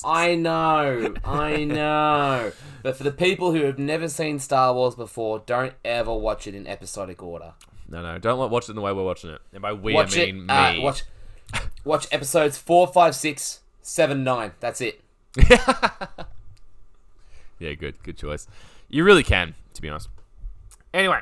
I know. But for the people who have never seen Star Wars before, don't ever watch it in episodic order. No, don't watch it in the way we're watching it. And by we, watch I mean me. Watch episodes 4, 5, 6, 7, 9. That's it. Yeah, good choice. You really can, to be honest. Anyway,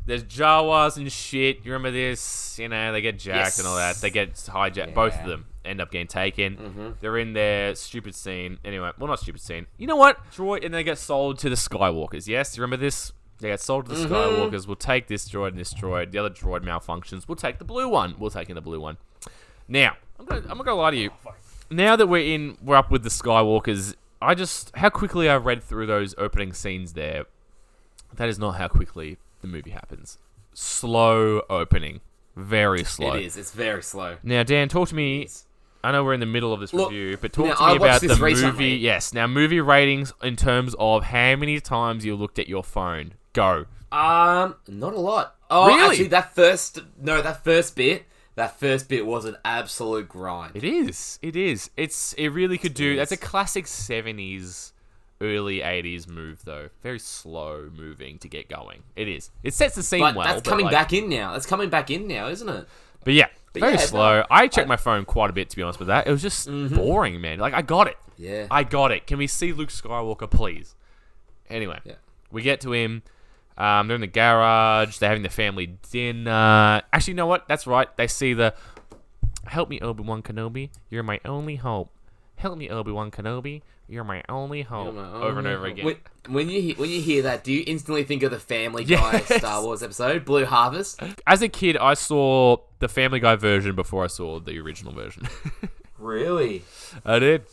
there's Jawas and shit. You remember this? You know, they get jacked and all that. They get hijacked. Yeah. Both of them end up getting taken. Mm-hmm. They're in their stupid scene. Anyway, well, not stupid scene. You know what? Droid, and they get sold to the Skywalkers. Yes, you remember this? They get sold to the Skywalkers. We'll take this droid and this droid. The other droid malfunctions. We'll take the blue one. Now, I'm not gonna lie to you. Now that we're up with the Skywalkers, how quickly I read through those opening scenes there. That is not how quickly the movie happens. Slow opening. Very slow. It is. It's very slow. Now, Dan, talk to me. I know we're in the middle of this review, but talk to me about the movie. Yes. Now, movie ratings in terms of how many times you looked at your phone. Go. Not a lot. Oh, really? Actually, that first bit, that first bit was an absolute grind. It is. It really could do. That's a classic 70s, early 80s move, though. Very slow moving to get going. It is. It sets the scene But well. that's coming back in now. That's coming back in now, isn't it? But yeah, very yeah, slow. I checked my phone quite a bit, to be honest with that. It was just boring, man. Like, I got it. Yeah. I got it. Can we see Luke Skywalker, please? Anyway, we get to him. They're in the garage. They're having the family dinner. Actually, you know what? That's right. They see the... Help me, Obi-Wan Kenobi. You're my only hope. Help me, Obi-Wan Kenobi. You're my only hope. Over and over again. When you hear that, do you instantly think of the Family Guy Star Wars episode, Blue Harvest? As a kid, I saw the Family Guy version before I saw the original version. Really? I did.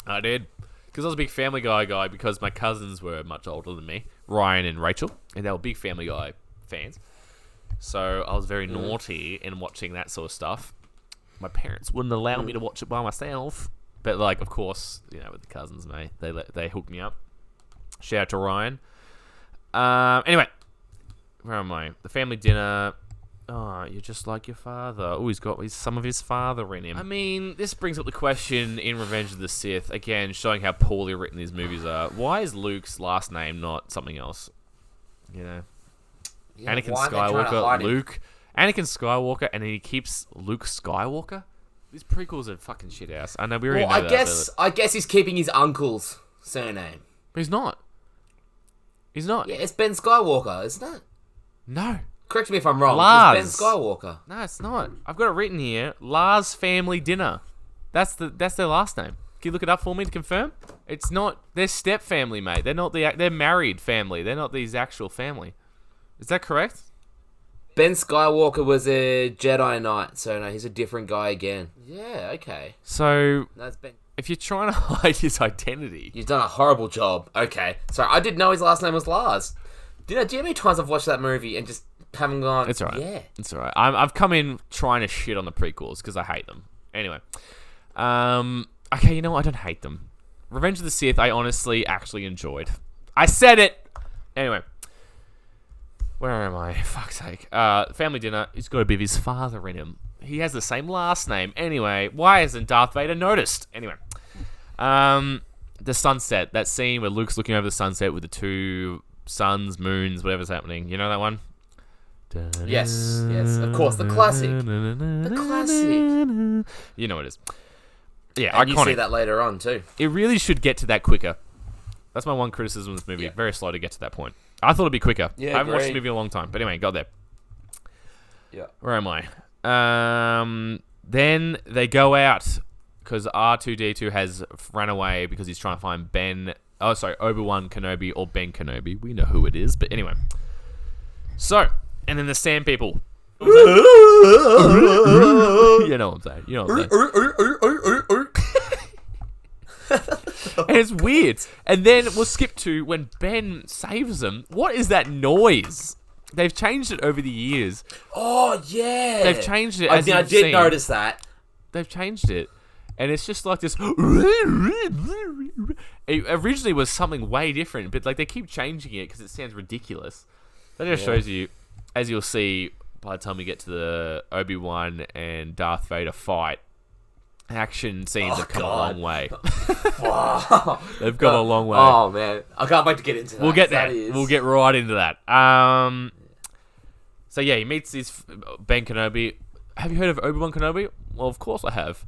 Because I was a big Family Guy guy because my cousins were much older than me, Ryan and Rachel, and they were big Family Guy fans. So I was very naughty in watching that sort of stuff. My parents wouldn't allow me to watch it by myself. But, like, of course, you know, with the cousins, mate, they hooked me up. Shout out to Ryan. Anyway, where am I? The family dinner. Oh, you're just like your father. Oh, he's got some of his father in him. I mean, this brings up the question in Revenge of the Sith, again, showing how poorly written these movies are. Why is Luke's last name not something else? You know? Yeah, Anakin why are they trying to hide Skywalker, him? Luke. Anakin Skywalker, and then he keeps Luke Skywalker? These prequels are fucking shit ass. I know we already know that. I guess he's keeping his uncle's surname. But he's not. He's not. Yeah, it's Ben Skywalker, isn't it? No. Correct me if I'm wrong. Lars. It's Ben Skywalker. No, it's not. I've got it written here. Lars Family Dinner. That's their last name. Can you look it up for me to confirm? It's not. They're step family, mate. They're married family. They're not these actual family. Is that correct? Ben Skywalker was a Jedi Knight, so no, he's a different guy again. Yeah, okay. So, That's Ben. if you're trying to hide his identity... You've done a horrible job. Okay. Sorry, I didn't know his last name was Lars. Do you know how many times I've watched that movie and just haven't gone... It's alright. Yeah. It's alright. I've come in trying to shit on the prequels because I hate them. Anyway. Okay, you know what? I don't hate them. Revenge of the Sith, I honestly actually enjoyed. I said it! Anyway. Where am I? Fuck's sake. Family dinner. He's got a bit of his father in him. He has the same last name. Anyway, why hasn't Darth Vader noticed? Anyway. The sunset. That scene where Luke's looking over the sunset with the two suns, moons, whatever's happening. You know that one? Yes. Of course, the classic. The classic. You know what it is. Yeah, And iconic. you see that later on, too. It really should get to that quicker. That's my one criticism of this movie. Yeah. Very slow to get to that point. I thought it'd be quicker. Yeah, I haven't watched the agree. movie in a long time. But anyway, got there. Yeah. Where am I? Then they go out because R2-D2 has run away because he's trying to find Obi-Wan Kenobi or Ben Kenobi. We know who it is, but anyway. So, and then the Sand People. You know what I'm saying. You know what I'm saying. And it's weird. And then we'll skip to when Ben saves them. What is that noise? They've changed it over the years. Oh, yeah. They've changed it. I As you've did seen. notice that. They've changed it. And it's just like this. It originally was something way different, but like they keep changing it because it sounds ridiculous. That just shows you, as you'll see by the time we get to the Obi-Wan and Darth Vader fight, action scenes have come a long way. They've come a long way. Oh, man. I can't wait to get into that. We'll get there. That is... We'll get right into that. So yeah, he meets this Ben Kenobi. Have you heard of Obi-Wan Kenobi? Well, of course I have.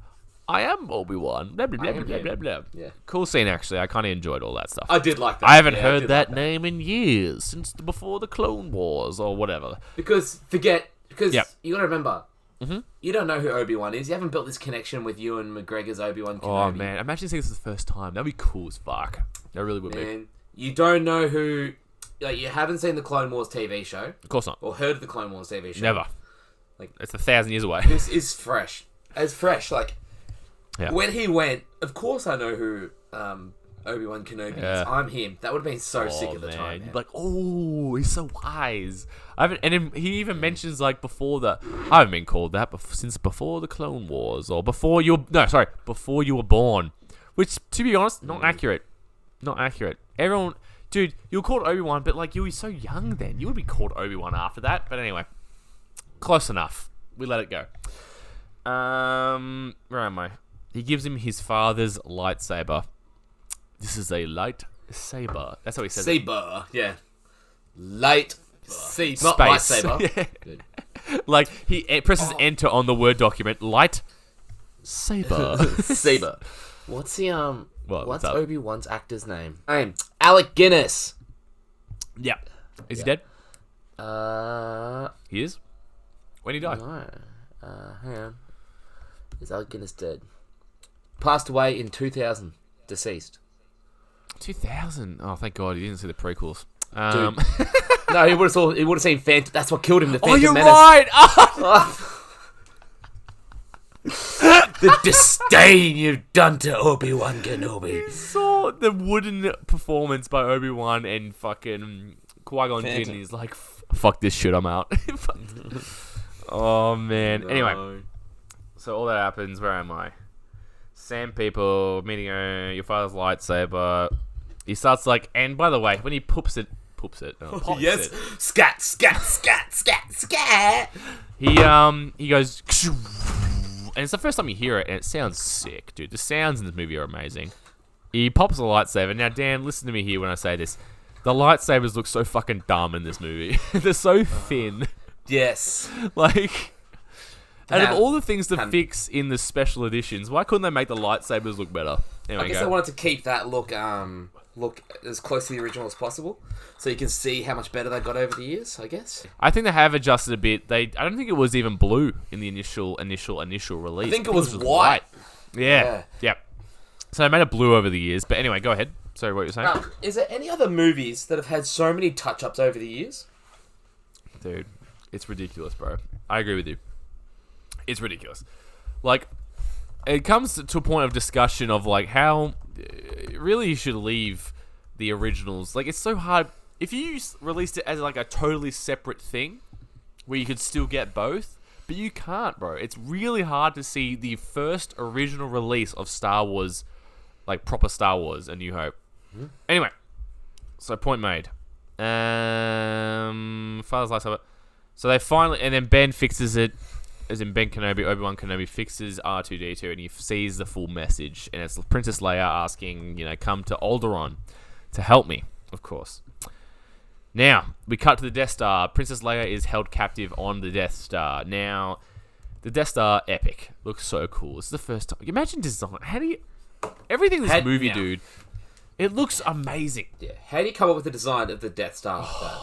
I am Obi-Wan. Blah, blah, blah, blah, blah, blah. Yeah. Cool scene, actually. I kind of enjoyed all that stuff. I did like that. I haven't Yeah, heard did that like name in years, since before the Clone Wars or whatever. Because you got to remember, Mm-hmm. you don't know who Obi-Wan is. You haven't built this connection with Ewan McGregor's Obi-Wan Kenobi. Oh, man. Imagine seeing this for the first time. That'd be cool as fuck. That really would be. Man, you don't know who... Like, you haven't seen the Clone Wars TV show. Of course not. Or heard of the Clone Wars TV show. Never. Like, it's 1,000 years away. This is fresh. As fresh. Like, Yeah. when he went, of course I know who Obi-Wan Kenobi Yeah. is. I'm him. That would have been so sick at the man. time. You'd Man. be like, oh, he's so wise. And then he even mentions like before I haven't been called that since before the Clone Wars or before you were born. Which, to be honest, not accurate. Not accurate. Everyone, dude, you were called Obi-Wan, but like you were so young then. You would be called Obi-Wan after that. But anyway, close enough. We let it go. Where am I? He gives him his father's lightsaber. This is a lightsaber. That's how he says it. Saber, yeah. Light saber. Not Space. lightsaber. Yeah. Like, he presses enter on the Word document. Light saber. Saber. What's the what's up? Obi-Wan's actor's name? Alec Guinness. Yeah. Is he dead? No. He is? When did he die? Hang on. Is Alec Guinness dead? Passed away in 2000. Deceased. 2000. Oh, thank God he didn't see the prequels. No, he would have seen Phantom. That's what killed him. The Phantom Oh, you're Menace. right. The disdain you've done to Obi-Wan Kenobi. Saw the wooden performance by Obi-Wan and fucking Qui-Gon Jinn. Phantom. He's like, fuck this shit, I'm out. Oh, man. No. Anyway, so all that happens. Where am I? Sand people meeting your father's lightsaber. He starts like, and by the way, when he pops it, pops it. Yes. Scat, scat, scat, scat, scat. He goes, and it's the first time you hear it, and it sounds sick, dude. The sounds in this movie are amazing. He pops a lightsaber. Now, Dan, listen to me here when I say this. The lightsabers look so fucking dumb in this movie. They're so thin. Yes. Like, out of all the things to fix in the special editions, why couldn't they make the lightsabers look better? Anyway, I guess I wanted to keep that look as close to the original as possible, so you can see how much better they got over the years. I guess. I think they have adjusted a bit. I don't think it was even blue in the initial release. I think it was white. Yeah. Yep. So they made it blue over the years. But anyway, go ahead. Sorry, what you're saying? Is there any other movies that have had so many touch-ups over the years? Dude, it's ridiculous, bro. I agree with you. It's ridiculous. Like, it comes to a point of discussion of like how really you should leave the originals. Like, it's so hard if you released it as like a totally separate thing where you could still get both, but you can't, bro. It's really hard to see the first original release of Star Wars, like proper Star Wars, A New Hope. Mm-hmm. Anyway, so point made. Father's lightsaber. So they finally, and then Ben fixes it. As in Ben Kenobi, Obi-Wan Kenobi fixes R2-D2 and he sees the full message. And it's Princess Leia asking, come to Alderaan to help me, of course. Now, we cut to the Death Star. Princess Leia is held captive on the Death Star. Now, the Death Star, epic. Looks so cool. It's the first time. Imagine design. Everything in this movie, dude, it looks amazing. Yeah. How do you come up with the design of the Death Star like that?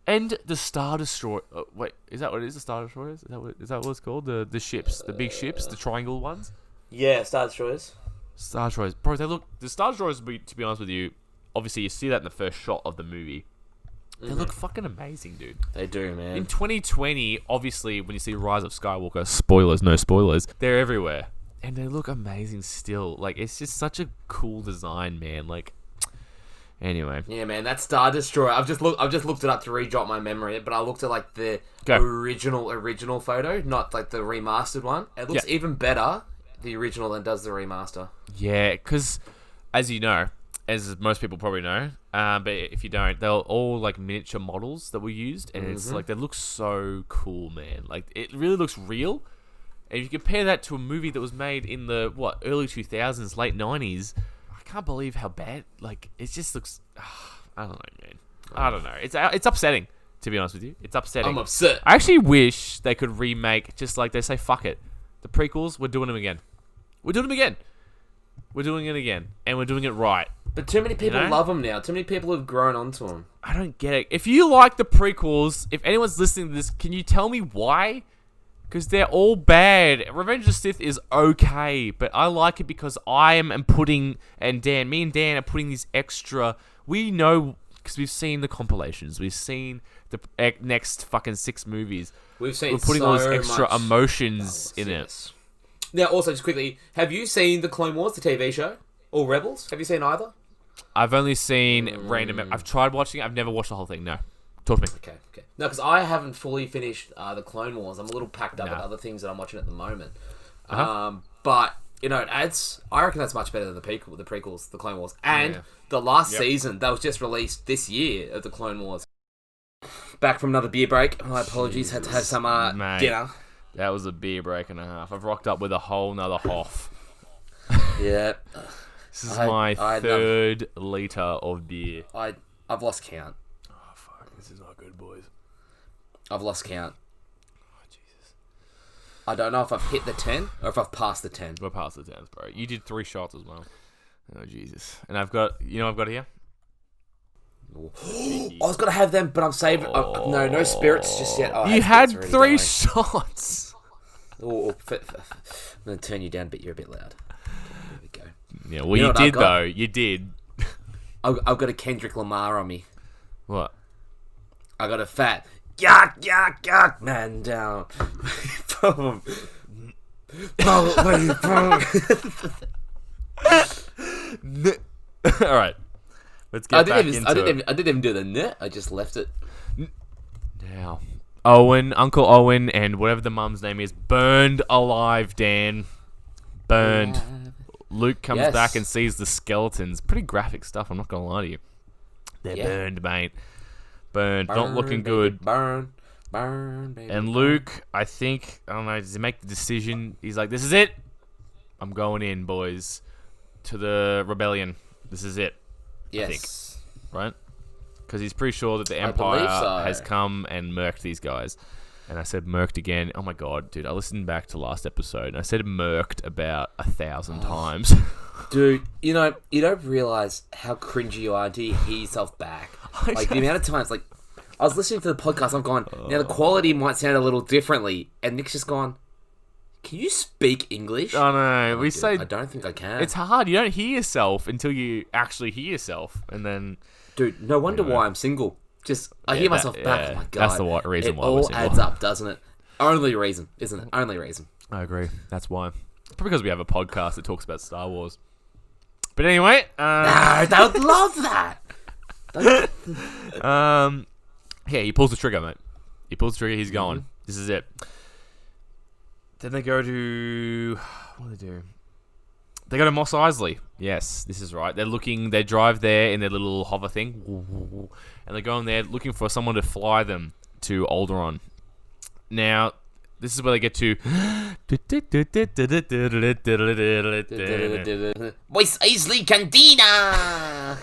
And the Star Destroyer. Wait, is that what it is? The Star Destroyers? Is that what it's called? The ships, the big ships, the triangle ones. Yeah, Star Destroyers. Star Destroyers, bro. The Star Destroyers. To be honest with you, obviously you see that in the first shot of the movie. They look fucking amazing, dude. They do, man. In 2020, obviously, when you see Rise of Skywalker, spoilers, no spoilers, they're everywhere, and they look amazing still. Like, it's just such a cool design, man. Like. Anyway. Yeah, man, that Star Destroyer. I've just looked it up to re-jot my memory, but I looked at like the original photo, not like the remastered one. It looks even better, the original, than does the remaster. Yeah, because as you know, as most people probably know, but if you don't, they're all like miniature models that were used, and it's like they look so cool, man. Like, it really looks real. And if you compare that to a movie that was made in the early 2000s, late 90s. I can't believe how bad. Like, it just looks. I don't know, man. I don't know. It's upsetting, to be honest with you. It's upsetting. I'm upset. I actually wish they could remake, just like they say, fuck it. The prequels, we're doing them again. We're doing them again. We're doing it again, and we're doing it right. But too many people love them now. Too many people have grown onto them. I don't get it. If you like the prequels, if anyone's listening to this, can you tell me why? Because they're all bad. Revenge of the Sith is okay, but I like it because me and Dan are putting these extra. We know because we've seen the compilations, we've seen the next fucking 6 movies. We're putting all these extra emotions in it. Now, also, just quickly, have you seen the Clone Wars, the TV show, or Rebels? Have you seen either? I've only seen random. I've tried watching it. I've never watched the whole thing. No. Talk to me. Okay. No, because I haven't fully finished the Clone Wars. I'm a little packed up with other things that I'm watching at the moment. But, it adds. I reckon that's much better than the prequels, the Clone Wars. And the last season that was just released this year of the Clone Wars. Back from another beer break. My apologies. Had to have some dinner. That was a beer break and a half. I've rocked up with a whole nother Hoff. Yeah. This is my third litre of beer. I've lost count. Oh, fuck. This is not good, boys. I've lost count. Oh, Jesus. I don't know if I've hit the 10 or if I've passed the 10. We're past the 10s, bro. You did 3 shots as well. Oh, Jesus. And I've got... You know what I've got here? I was going to have them, but I'm saving... no spirits just yet. Oh, you had 3 shots. I'm going to turn you down, but you're a bit loud. There we go. Yeah, well, you did, though. You did. I've got a Kendrick Lamar on me. What? I got a fat... Yuck, yuck, yuck, man down. All right. Let's get back into it. I didn't even do the net. I just left it. Now, Uncle Owen, and whatever the mum's name is, burned alive, Dan. Burned. Luke comes back and sees the skeletons. Pretty graphic stuff, I'm not going to lie to you. They're burned, mate. Burned. Not looking good. Burn, baby. And Luke, I don't know, does he make the decision? He's like, this is it. I'm going in, boys, to the rebellion. This is it. Yes. I think. Right? Because he's pretty sure that the Empire has come and murked these guys. And I said murked again. Oh my god, dude, I listened back to last episode and I said murked about 1,000 times. Dude, you don't realise how cringy you are until you hear yourself back. Like, the amount of times, like, I was listening to the podcast, I'm going, now the quality might sound a little differently. And Nick's just gone, can you speak English? Oh no, I don't think I can. It's hard. You don't hear yourself until you actually hear yourself. And then... Dude, no wonder why I'm single. Just, I hear myself back, oh my god. That's the reason why we're single. It all adds up, doesn't it? Only reason, isn't it? Only reason. I agree. That's why. Probably because we have a podcast that talks about Star Wars. But anyway... No, I don't love that! Yeah, he pulls the trigger, mate. He pulls the trigger, he's going. This is it. Then they go to... What do they do? They go to Mos Eisley. Yes, this is right. They drive there in their little hover thing. And they go in there looking for someone to fly them to Alderaan. Now, this is where they get to... Mos Eisley Cantina!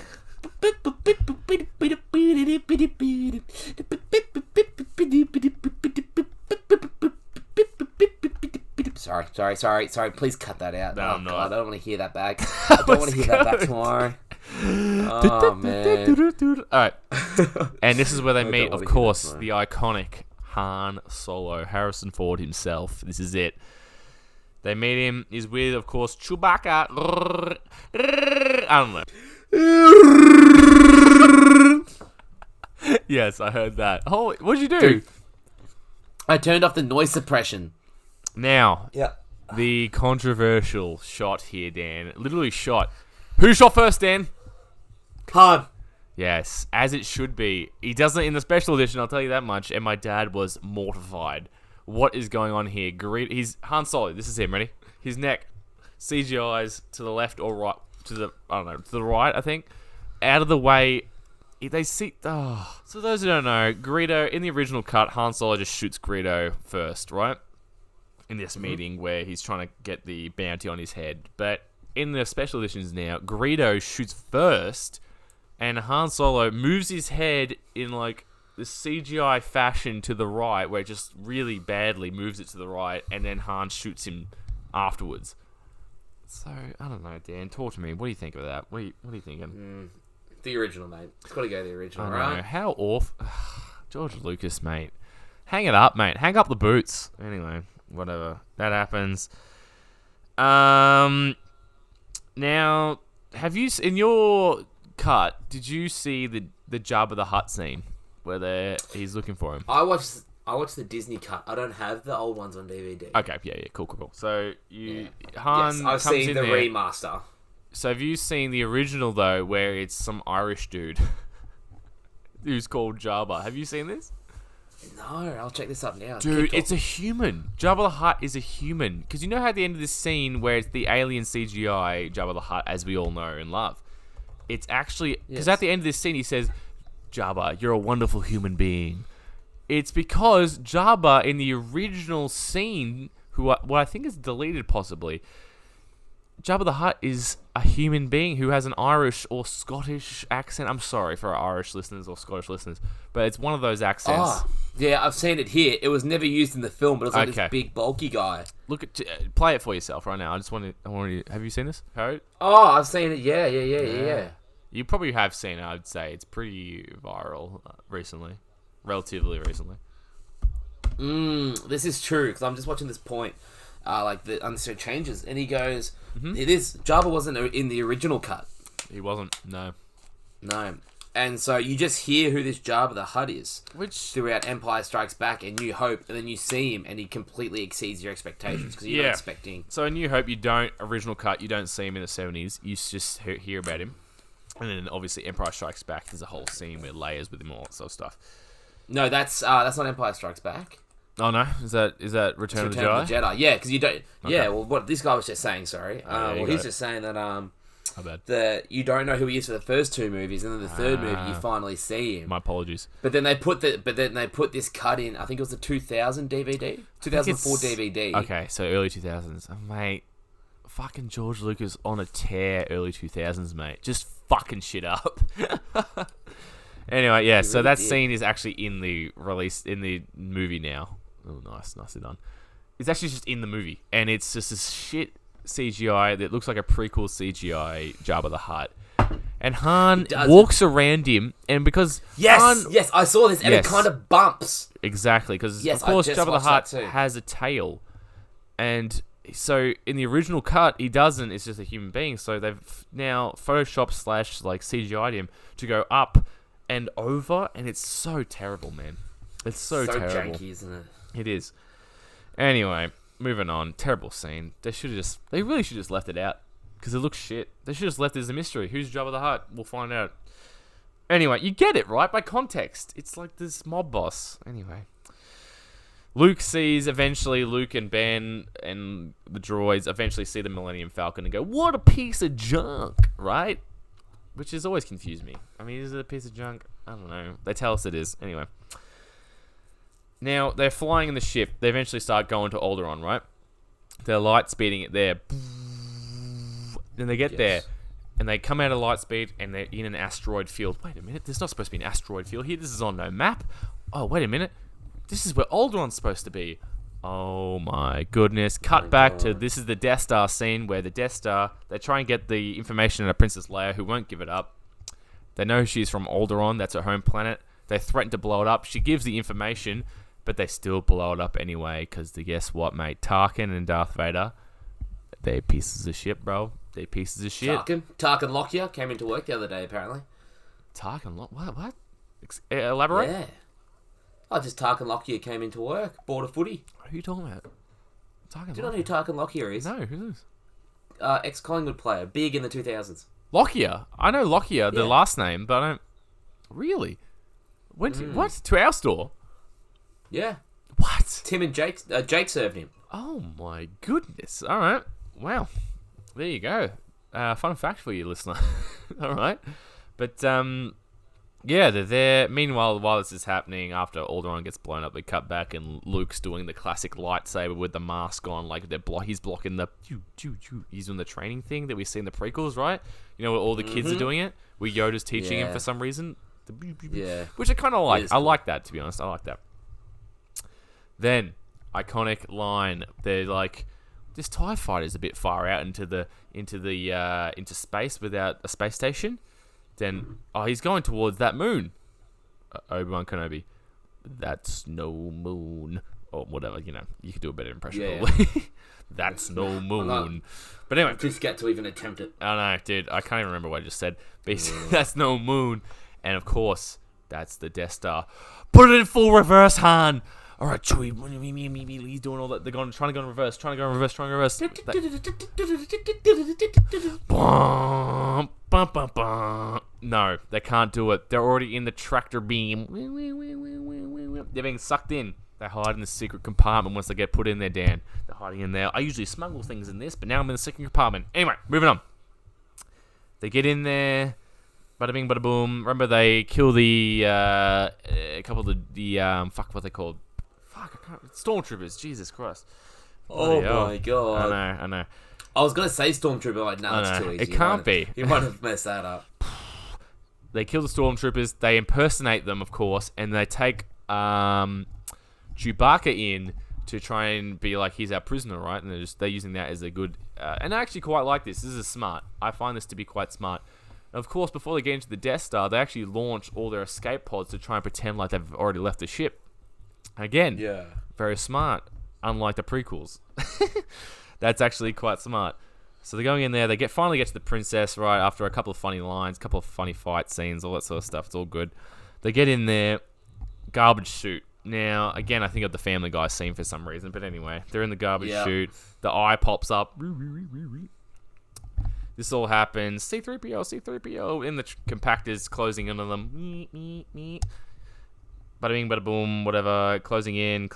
Sorry. Please cut that out. No, I'm not. God, I don't want to hear that back. I don't want to hear that back tomorrow. Oh, man. Alright. And this is where they meet, of course, the iconic Han Solo, Harrison Ford himself. This is it. They meet him. He's with, of course, Chewbacca. I don't know. Yes, I heard that. Oh, what'd you do? Dude, I turned off the noise suppression. Now, the controversial shot here, Dan. Literally shot. Who shot first, Dan? Han. Yes, as it should be. He doesn't in the special edition, I'll tell you that much. And my dad was mortified. What is going on here? He's Han Solo. This is him. Ready? His neck. CGI's to the left or right. To the right, I think. Out of the way. They see... Oh. So those who don't know, Greedo, in the original cut, Han Solo just shoots Greedo first, right? In this meeting where he's trying to get the bounty on his head. But in the special editions now, Greedo shoots first, and Han Solo moves his head in like the CGI fashion to the right, where it just really badly moves it to the right, and then Han shoots him afterwards. So, I don't know, Dan, talk to me. What do you think of that? What are you thinking? The original, mate. It's got to go the original, I right? know. How awful. George Lucas, mate. Hang it up, mate. Hang up the boots. Anyway, whatever. That happens. Now, have you... In your cut, did you see the Jabba the Hutt scene where he's looking for him? I watched the Disney cut. I don't have the old ones on DVD. Okay, yeah, cool. So, Han I've comes seen in the there. remaster. So have you seen the original, though, where it's some Irish dude who's called Jabba? Have you seen this? No, I'll check this up now. Dude, it's a human. Jabba the Hutt is a human. Because you know how at the end of this scene where it's the alien CGI Jabba the Hutt, as we all know and love, it's actually... Because at the end of this scene, he says, Jabba, you're a wonderful human being. It's because Jabba in the original scene, what I think is deleted possibly, Jabba the Hutt is a human being who has an Irish or Scottish accent. I'm sorry for our Irish listeners or Scottish listeners, but it's one of those accents. Oh, yeah, I've seen it here. It was never used in the film, but it's like this big, bulky guy. Look at, play it for yourself right now. I want to. Have you seen this, Harry? Oh, I've seen it. Yeah. You probably have seen it. I'd say it's pretty viral recently, relatively recently. This is true because I'm just watching this point. Like the unnecessary changes, and he goes, "It is Jabba wasn't in the original cut. He wasn't. No. And so you just hear who this Jabba the Hutt is, Which throughout Empire Strikes Back and New Hope, and then you see him, and he completely exceeds your expectations because you're not expecting. So in New Hope, original cut, you don't see him in the 70s. You just hear about him, and then obviously Empire Strikes Back. There's a whole scene with layers with him, all that sort of stuff. No, that's not Empire Strikes Back. Oh no, is that Return of the Jedi? Yeah, because you don't. Okay. Yeah, well, what this guy was just saying. Sorry. He's just saying that that you don't know who he is for the first two movies, and then the third movie you finally see him. My apologies. But then they put this cut in. I think it was the 2000 DVD, 2004 DVD. Okay, so early 2000s, mate. Fucking George Lucas on a tear. Early 2000s, mate. Just fucking shit up. Anyway, yeah. So that scene is actually in the movie now. Oh, nicely done. It's actually just in the movie, and it's just this shit CGI that looks like a prequel CGI Jabba the Hutt. And Han walks around him, and because yes, I saw this, and it kind of bumps. Exactly, because of course Jabba the Hutt has a tail, and so in the original cut he doesn't. It's just a human being. So they've now Photoshop / like CGI'd him to go up and over, and it's so terrible, man. It's so terrible. Janky, isn't it? It is. Anyway, moving on. Terrible scene. They really should have just left it out because it looks shit. They should have just left it as a mystery. Who's Jabba the Hutt? We'll find out. Anyway, you get it, right? By context. It's like this mob boss. Anyway. Luke and Ben and the droids eventually see the Millennium Falcon and go, what a piece of junk, right? Which has always confused me. I mean, is it a piece of junk? I don't know. They tell us it is. Anyway. Now, they're flying in the ship. They eventually start going to Alderaan, right? They're light speeding it there. Then they get there, and they come out of light speed, and they're in an asteroid field. Wait a minute. There's not supposed to be an asteroid field here. This is on no map. Oh, wait a minute. This is where Alderaan's supposed to be. Oh, my goodness. Cut back to this is the Death Star scene where the Death Star, they try and get the information out of Princess Leia, who won't give it up. They know she's from Alderaan. That's her home planet. They threaten to blow it up. She gives the information, but they still blow it up anyway, because guess what, mate? Tarkin and Darth Vader, they're pieces of shit, bro. They're pieces of shit. Tarkin Lockyer came into work the other day, apparently. Tarkin Lockyer? What? Elaborate? Yeah. Just Tarkin Lockyer came into work, bought a footy. Who are you talking about? Do you know who Tarkin Lockyer is? No, who is? Ex-Collingwood player, big in the 2000s. Lockyer? I know Lockyer, the last name, but I don't... Really? What? To our store? Yeah. What? Tim and Jake served him. Oh my goodness. All right. Wow. There you go. Fun fact for you, listener. All right. But, yeah, they're there. Meanwhile, while this is happening, after Alderaan gets blown up, they cut back and Luke's doing the classic lightsaber with the mask on. Like, he's blocking the... He's doing the training thing that we see in the prequels, right? You know, where all the kids are doing it? Where Yoda's teaching him for some reason. Yeah. Which I kind of like. I like that, to be honest. I like that. Then, iconic line. They're like, this TIE fighter is a bit far out into space without a space station. Then, he's going towards that moon. Obi-Wan Kenobi. That's no moon. Or whatever, you know. You could do a better impression, probably. That's no moon. But anyway. Just get to even attempt it. Oh, no, dude. I can't even remember what I just said. Basically, that's no moon. And, of course, that's the Death Star. Put it in full reverse, Han. All right, Chewie. He's doing all that. They're trying to go in reverse. No, they can't do it. They're already in the tractor beam. They're being sucked in. They hide in the secret compartment once they get put in there, Dan. They're hiding in there. I usually smuggle things in this, but now I'm in the secret compartment. Anyway, moving on. They get in there. Bada bing, bada boom. Remember they kill the a couple of the fuck, what they called? Fuck, I can't. Stormtroopers. Jesus Christ. Oh Bloody hell. my god. I know. I was gonna say Stormtrooper, like, no, it's too easy. It can't be. You might have messed that up. They kill the stormtroopers. They impersonate them, of course, and they take Chewbacca in to try and be like, he's our prisoner, right? And they're using that as a good. And I actually quite like this. This is smart. I find this to be quite smart. And of course, before they get into the Death Star, they actually launch all their escape pods to try and pretend like they've already left the ship. Again, Yeah. very smart. Unlike the prequels, that's actually quite smart. So they're going in there. They finally get to the princess, right, after a couple of funny lines, a couple of funny fight scenes, all that sort of stuff. It's all good. They get in there. Garbage chute. Now, again, I think of the Family Guy scene for some reason. But anyway, they're in the garbage chute. The eye pops up. This all happens. C-3PO, in the compactors closing in on them. Bada bing, bada boom, whatever. Closing in.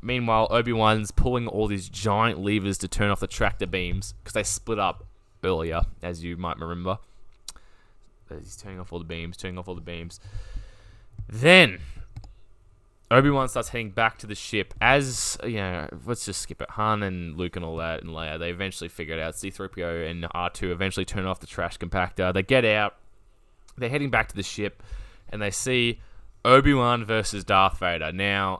Meanwhile, Obi-Wan's pulling all these giant levers to turn off the tractor beams because they split up earlier, as you might remember. He's turning off all the beams. Then Obi-Wan starts heading back to the ship. As, you know, let's just skip it. Han and Luke and all that and Leia, they eventually figure it out. C-3PO and R2 eventually turn off the trash compactor. They get out. They're heading back to the ship, and they see Obi-Wan versus Darth Vader. Now,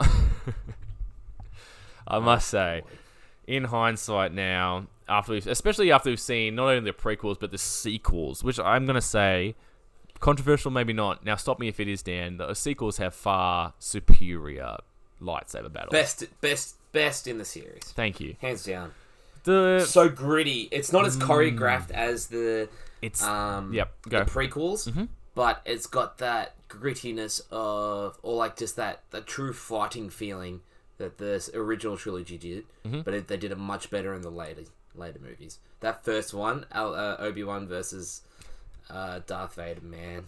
I must say, in hindsight now, especially after we've seen not only the prequels, but the sequels, which I'm going to say, controversial maybe not. Now, stop me if it is, Dan. The sequels have far superior lightsaber battles. Best in the series. Thank you. Hands down. So gritty. It's not as choreographed as the the prequels, but it's got that grittiness of, or like just that true fighting feeling that the original trilogy did, but they did it much better in the later movies. That first one, Obi-Wan versus Darth Vader, man.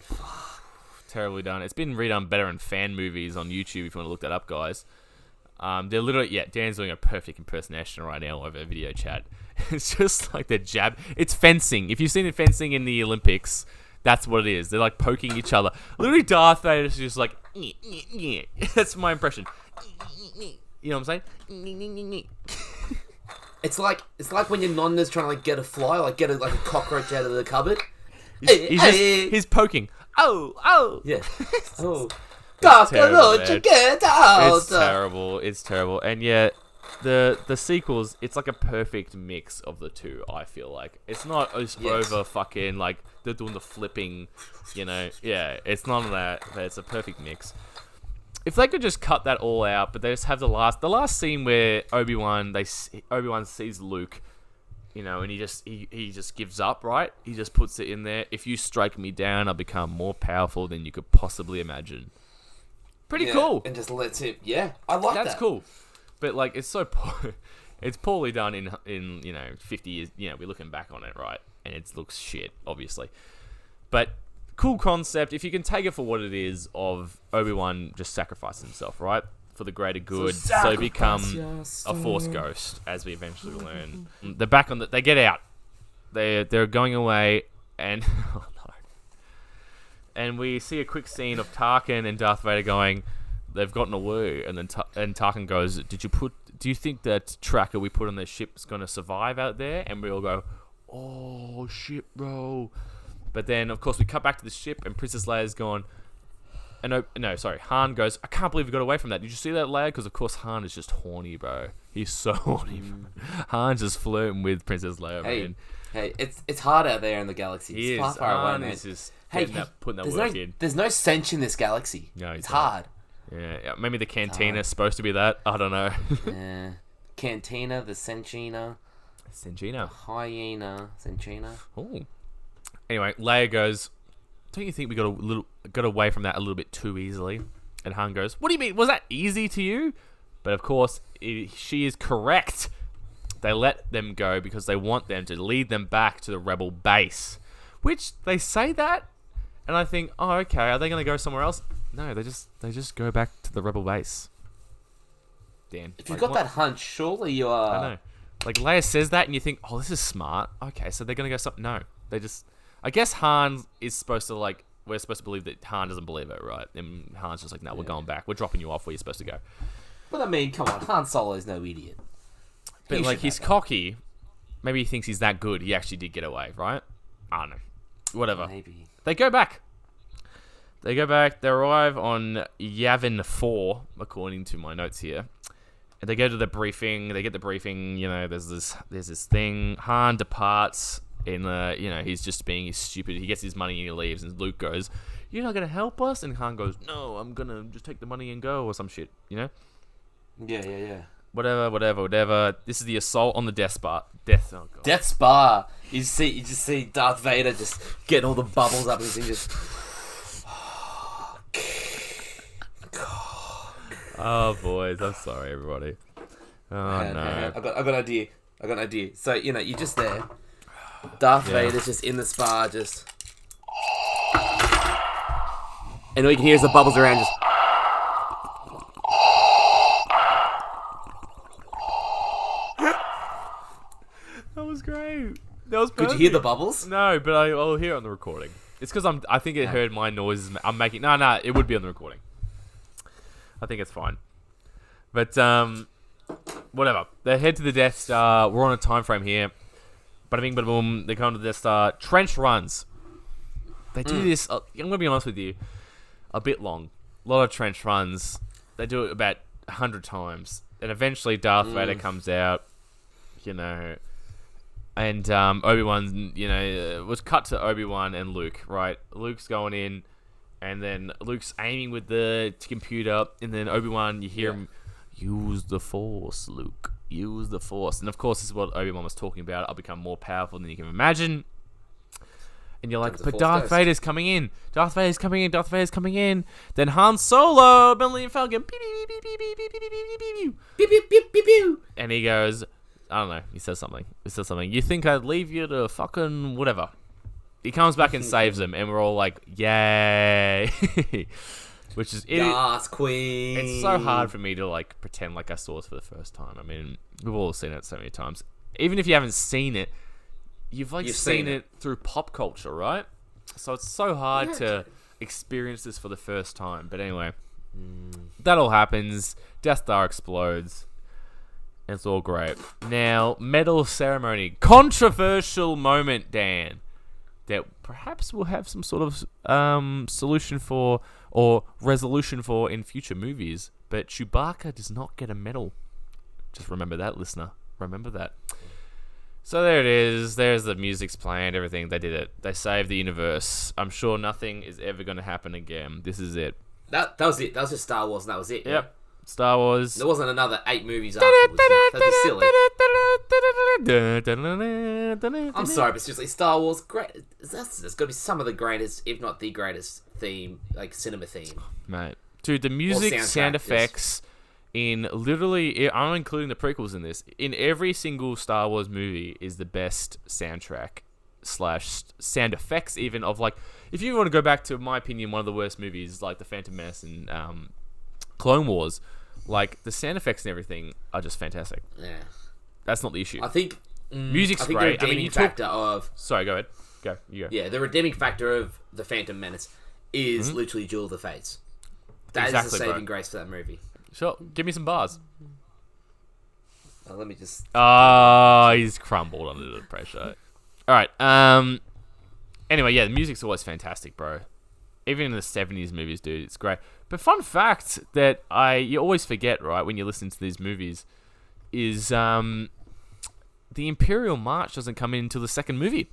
Terribly done. It's been redone better in fan movies on YouTube if you want to look that up, guys. They're literally, Dan's doing a perfect impersonation right now over video chat. It's just like the jab. It's fencing. If you've seen the fencing in the Olympics, that's what it is. They're like poking each other. Literally, Darth Vader is just like, that's my impression. You know what I'm saying? It's like when your nonna's trying to like get a fly, like get a cockroach out of the cupboard. He's poking. Oh. Yeah. Oh. Cockroach, get out. It's terrible. And yet, the sequels, it's like a perfect mix of the two, I feel like. It's not over fucking, like, they're doing the flipping, you know. Yeah, it's none of that, but it's a perfect mix. If they could just cut that all out, but they just have the last scene where Obi-Wan sees Luke, you know, and he just gives up, right? He just puts it in there. If you strike me down, I'll become more powerful than you could possibly imagine. Pretty cool. And just lets him. Yeah, I like that. That's cool. But like, it's so it's poorly done in 50 years. You know, we're looking back on it, right? And it looks shit, obviously. But cool concept. If you can take it for what it is, of Obi-Wan just sacrificing himself, right, for the greater good, so become a Force ghost, as we eventually learn. They're back on they get out. They're going away, and oh no. And we see a quick scene of Tarkin and Darth Vader going, they've gotten away, and then and Tarkin goes, do you think that tracker we put on their ship is going to survive out there? And we all go, oh shit, bro. But then, of course, we cut back to the ship, and Princess Leia's gone. And Han goes, I can't believe we got away from that. Did you see that, Leia? Because, of course, Han is just horny, bro. He's so horny. Han's just flirting with Princess Leia, man. Hey, it's hard out there in the galaxy. It's far away, man. Just putting that work in. There's no Sench in this galaxy. No, it's hard. Yeah, maybe the Cantina is supposed to be that. I don't know. Yeah. Cantina, the Senchina. Hyena. Senchina. Oh. Anyway, Leia goes, don't you think we got away from that a little bit too easily? And Han goes, what do you mean? Was that easy to you? But of course, she is correct. They let them go because they want them to lead them back to the rebel base. Which, they say that, and I think, oh, okay, are they going to go somewhere else? No, they just go back to the rebel base. Dan. If you've got that hunch, surely you are... I know. Like, Leia says that, and you think, oh, this is smart. Okay, so they're going to go something... No. They just... I guess Han is supposed to like. We're supposed to believe that Han doesn't believe it, right? And Han's just like, no, we're going back. We're dropping you off where you're supposed to go. But I mean, come on, Han Solo is no idiot. But like, he's cocky. Maybe he thinks he's that good. He actually did get away, right? I don't know. Whatever. Maybe. They go back. They arrive on Yavin 4, according to my notes here. And they go to the briefing. They get the briefing. You know, there's this thing. Han departs. He's just being stupid. He gets his money and he leaves. And Luke goes, "You're not gonna help us?" And Han goes, "No, I'm gonna just take the money and go," or some shit. You know? Yeah. Whatever. This is the assault on the Death Star. Oh god. Death Star. You just see Darth Vader just getting all the bubbles up and just. Oh boys, I'm sorry everybody. Oh no. I got an idea. So you're just there. Darth Vader's just in the spa, just. And all you can hear is the bubbles around just. That was great. That was perfect. Could you hear the bubbles? No, but I'll hear it on the recording. It's because I think it heard my noises. I'm making. No, it would be on the recording. I think it's fine. But whatever. They head to the Death Star. We're on a time frame here. Bada bing, bada boom. They come to the Death Star. Trench runs. They do this. I'm gonna be honest with you. A bit long. A lot of trench runs. They do it about 100 times, and eventually Darth Vader comes out. And Obi-Wan, was cut to Obi-Wan and Luke, right? Luke's going in, and then Luke's aiming with the computer, and then Obi-Wan, you hear him, "Use the Force, Luke. Use the Force." And of course, this is what Obi-Wan was talking about. I'll become more powerful than you can imagine. And you're like, but Darth Vader's coming in. Darth Vader's coming in. Then Han Solo, Millennium Falcon, and he goes, I don't know. He says something. You think I'd leave you to fucking whatever? He comes back and saves him, and we're all like, yay! Which is Yes, Queen. It's so hard for me to like pretend like I saw this for the first time. I mean, we've all seen it so many times. Even if you haven't seen it, you've seen it through pop culture, right? So it's so hard to experience this for the first time. But anyway, that all happens. Death Star explodes. It's all great. Now, medal ceremony. Controversial moment, Dan. That perhaps we'll have some sort of solution for or resolution for in future movies. But Chewbacca does not get a medal. Just remember that, listener. Remember that. So there it is. There's the music's playing, everything. They did it. They saved the universe. I'm sure nothing is ever going to happen again. This is it. That was it. That was just Star Wars, and that was it. Yep. Yeah. Star Wars. There wasn't another 8 movies afterwards. That'd be silly. I'm sorry, but seriously, Star Wars, great. There's got to be some of the greatest, if not the greatest theme, like cinema theme. Mate. Dude, the music, sound effects, in literally, I'm including the prequels in this, in every single Star Wars movie is the best soundtrack / sound effects even of like, if you want to go back to, my opinion, one of the worst movies, like The Phantom Menace and Clone Wars, like the sound effects and everything are just fantastic. Yeah. That's not the issue. I think music's great. The redeeming factor of... Sorry, go ahead. You go. Yeah, the redeeming factor of The Phantom Menace is literally Duel of the Fates. That is the saving grace for that movie. Sure. Give me some bars. Let me just... Oh, he's crumbled under the pressure. Alright, anyway, yeah, the music's always fantastic, bro. Even in the 70s movies, dude, it's great. But fun fact that you always forget, right, when you listen to these movies, is the Imperial March doesn't come in until the second movie.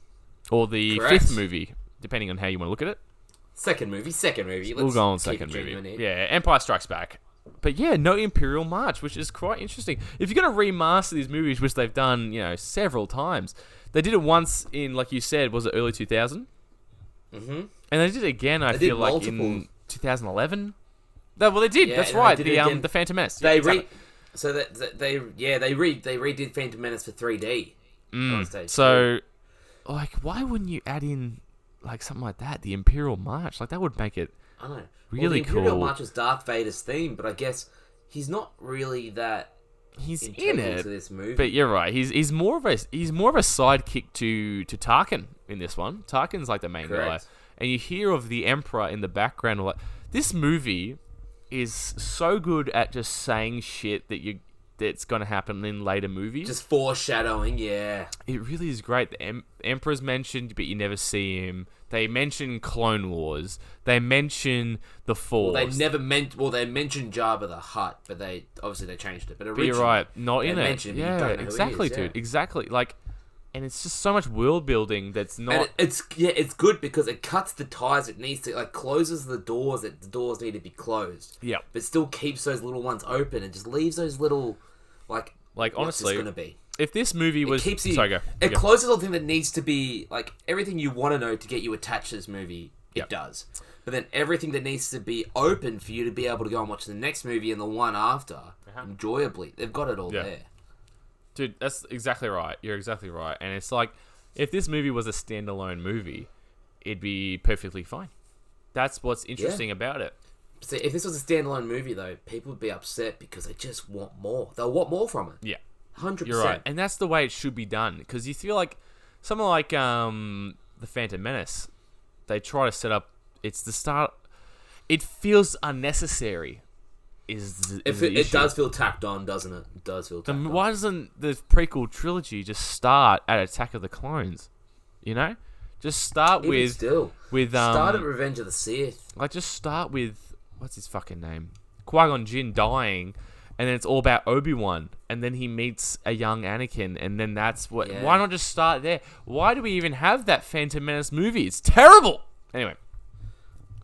Or the fifth movie, depending on how you want to look at it. Second movie. We'll go on second movie. Yeah, Empire Strikes Back. But yeah, no Imperial March, which is quite interesting. If you're going to remaster these movies, which they've done, several times, they did it once in, like you said, was it early 2000? Mm-hmm. And they did it again, I feel like, in 2011. They did. Yeah, that's right. The Phantom Menace. They redid Phantom Menace for 3D. So, like, why wouldn't you add in like something like that? The Imperial March, like that would make it. I know. Really the Imperial cool. March is Darth Vader's theme, but I guess he's not really that he's in integral it. to this movie. But you're right. He's more of a sidekick to Tarkin in this one. Tarkin's like the main guy, Correct. and you hear of the Emperor in the background. Like this movie is so good at just saying shit that's going to happen in later movies. Just foreshadowing, yeah. It really is great. The Emperor's mentioned, but you never see him. They mention Clone Wars. They mention the Force. They mentioned Jabba the Hutt, but they changed it. But But originally, you're right, not in they it. mention him, you don't know who he Exactly, is, dude. yeah. Exactly. Like, and it's just so much world building that's not. And it's good because it cuts the ties it needs to, like closes the doors that the doors need to be closed. Yeah. But still keeps those little ones open and just leaves those little, like Like, honestly, what's this gonna be? If this movie was, It keeps you. Sorry, go. It Go. closes everything that needs to be, like everything you want to know to get you attached to this movie. It Yep. does. But then everything that needs to be open for you to be able to go and watch the next movie and the one after enjoyably, they've got it all Yeah. there. Dude, that's exactly right. You're exactly right. And it's like, if this movie was a standalone movie, it'd be perfectly fine. That's what's interesting about it. See, if this was a standalone movie, though, people would be upset because they just want more. They'll want more from it. Yeah. 100%. You're right, and that's the way it should be done. Because you feel like someone like the Phantom Menace, they try to set up. It's the start. It feels unnecessary. It does feel tacked on, doesn't it? It does feel tacked on. Why doesn't the prequel trilogy just start at Attack of the Clones? You know, just start Even with still, start at Revenge of the Sith. like just start with what's his fucking name, Qui-Gon Jinn dying. And then it's all about Obi-Wan. And then he meets a young Anakin. And then that's what... Yeah. Why not just start there? Why do we even have that Phantom Menace movie? It's terrible! Anyway.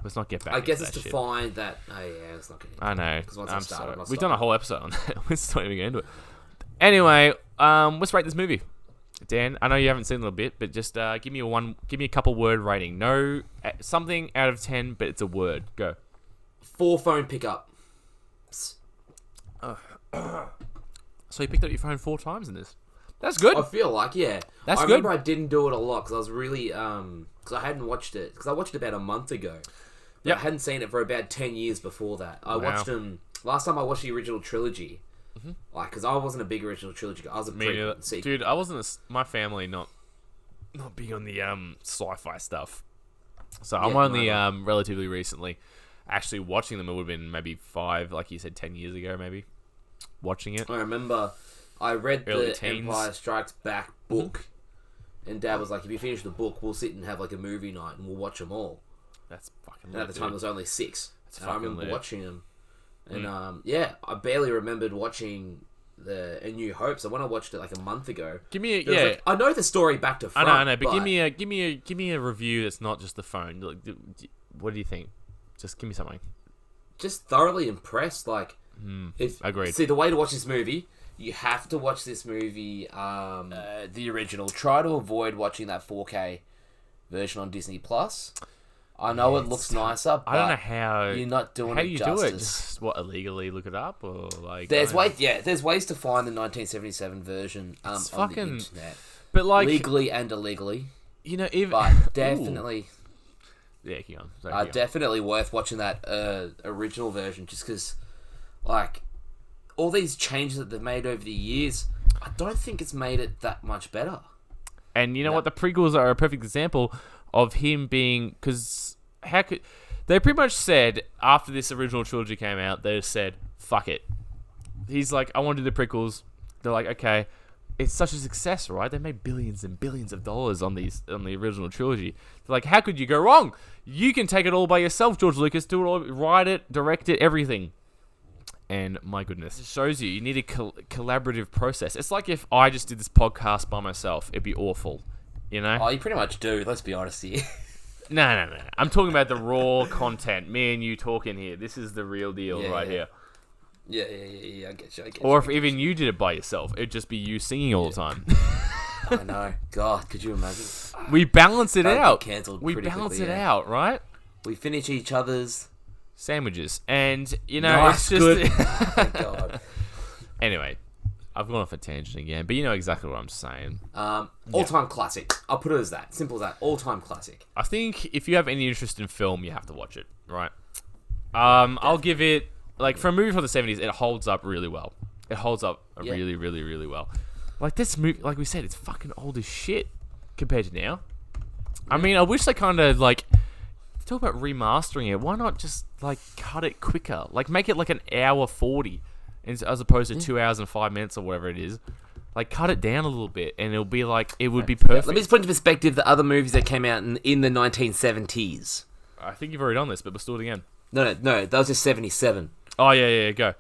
Let's not get back I into guess that it's to shit. find that. Oh yeah, it's not going to. I know. Because once I I'm start, sorry. I'm not We've done a stopping. whole episode on that. Let's not even get into it. Anyway, let's rate this movie. Dan, I know you haven't seen it a little bit, but just give me a couple word rating. No, something out of 10, but it's a word. Go. 4 phone pickup. So you picked up your phone 4 times in this. That's good. I feel like, yeah. That's I good. remember I didn't do it a lot because I was really, because I hadn't watched it. Because I watched it about a month ago. But Yep. I hadn't seen it for about 10 years before that. I Wow. watched them, last time I watched the original trilogy, like, because I wasn't a big original trilogy guy. I was a Me neither. sequel. Dude, I wasn't my family not big on the sci-fi stuff. So I'm Yeah, only mine relatively recently actually watching them. It would have been maybe 5, like you said, 10 years ago maybe, watching it. I remember I read Early the teens. Empire Strikes Back book, and Dad was like, if you finish the book, we'll sit and have like a movie night and we'll watch them all. That's fucking And at lit, the time, dude. there was only 6. And I fucking remember lit. watching them. And yeah, I barely remembered watching A New Hope. So when I watched it like a month ago, Give me a, it was yeah. like, I know the story back to front. I know, but give me a review that's not just the phone. Like, what do you think? Just give me something. just thoroughly impressed. Like, if agreed. See, the way to watch this movie, you have to watch this movie, the original. Try to avoid watching that 4K version on Disney Plus. I know it looks nicer, but I don't know how you're not doing How it do you justice. do it? Just what, illegally look it up or like? There's I don't know. there's ways to find the 1977 version on the fucking- internet, But like, legally and illegally. you know, even But definitely, yeah, keep on. Sorry, keep on. definitely worth watching that original version, just because, like, all these changes that they've made over the years, I don't think it's made it that much better. And you know what? The prequels are a perfect example of him being, because how could they pretty much said after this original trilogy came out, they just said fuck it. He's like, I want to do the prequels. They're like, okay, it's such a success, right? They made billions and billions of dollars on the original trilogy. They're like, how could you go wrong? You can take it all by yourself, George Lucas. Do it all, write it, direct it, everything. And my goodness, it shows you need a collaborative process. It's like if I just did this podcast by myself, it'd be awful, you know? Oh, you pretty much do. Let's be honest here. No. I'm talking about the raw content. Me and you talking here. This is the real deal right here. Yeah. I get you. Or if even you did it by yourself, it'd just be you singing all the time. I know. God, could you imagine? We balance it That'd be out. cancelled We pretty balance quickly, it yeah. out, right? We finish each other's. Sandwiches. And, you know, Nice, it's just... good. Thank God. Anyway, I've gone off a tangent again, but you know exactly what I'm saying. All-time classic. I'll put it as that. Simple as that. All-time classic. I think if you have any interest in film, you have to watch it, right? I'll give it, like, for a movie from the 70s, it holds up really well. It holds up really, really, really well. Like this movie, like we said, it's fucking old as shit compared to now. I mean, I wish they kind of like talk about remastering it. Why not just like cut it quicker? Like make it like an hour 40, as opposed to 2 hours and 5 minutes or whatever it is. Like cut it down a little bit, and it'll be like it would be perfect. Let me just put into perspective the other movies that came out in the 1970s. I think you've already done this, but let's do it again. No, that was just 77. Oh yeah, go.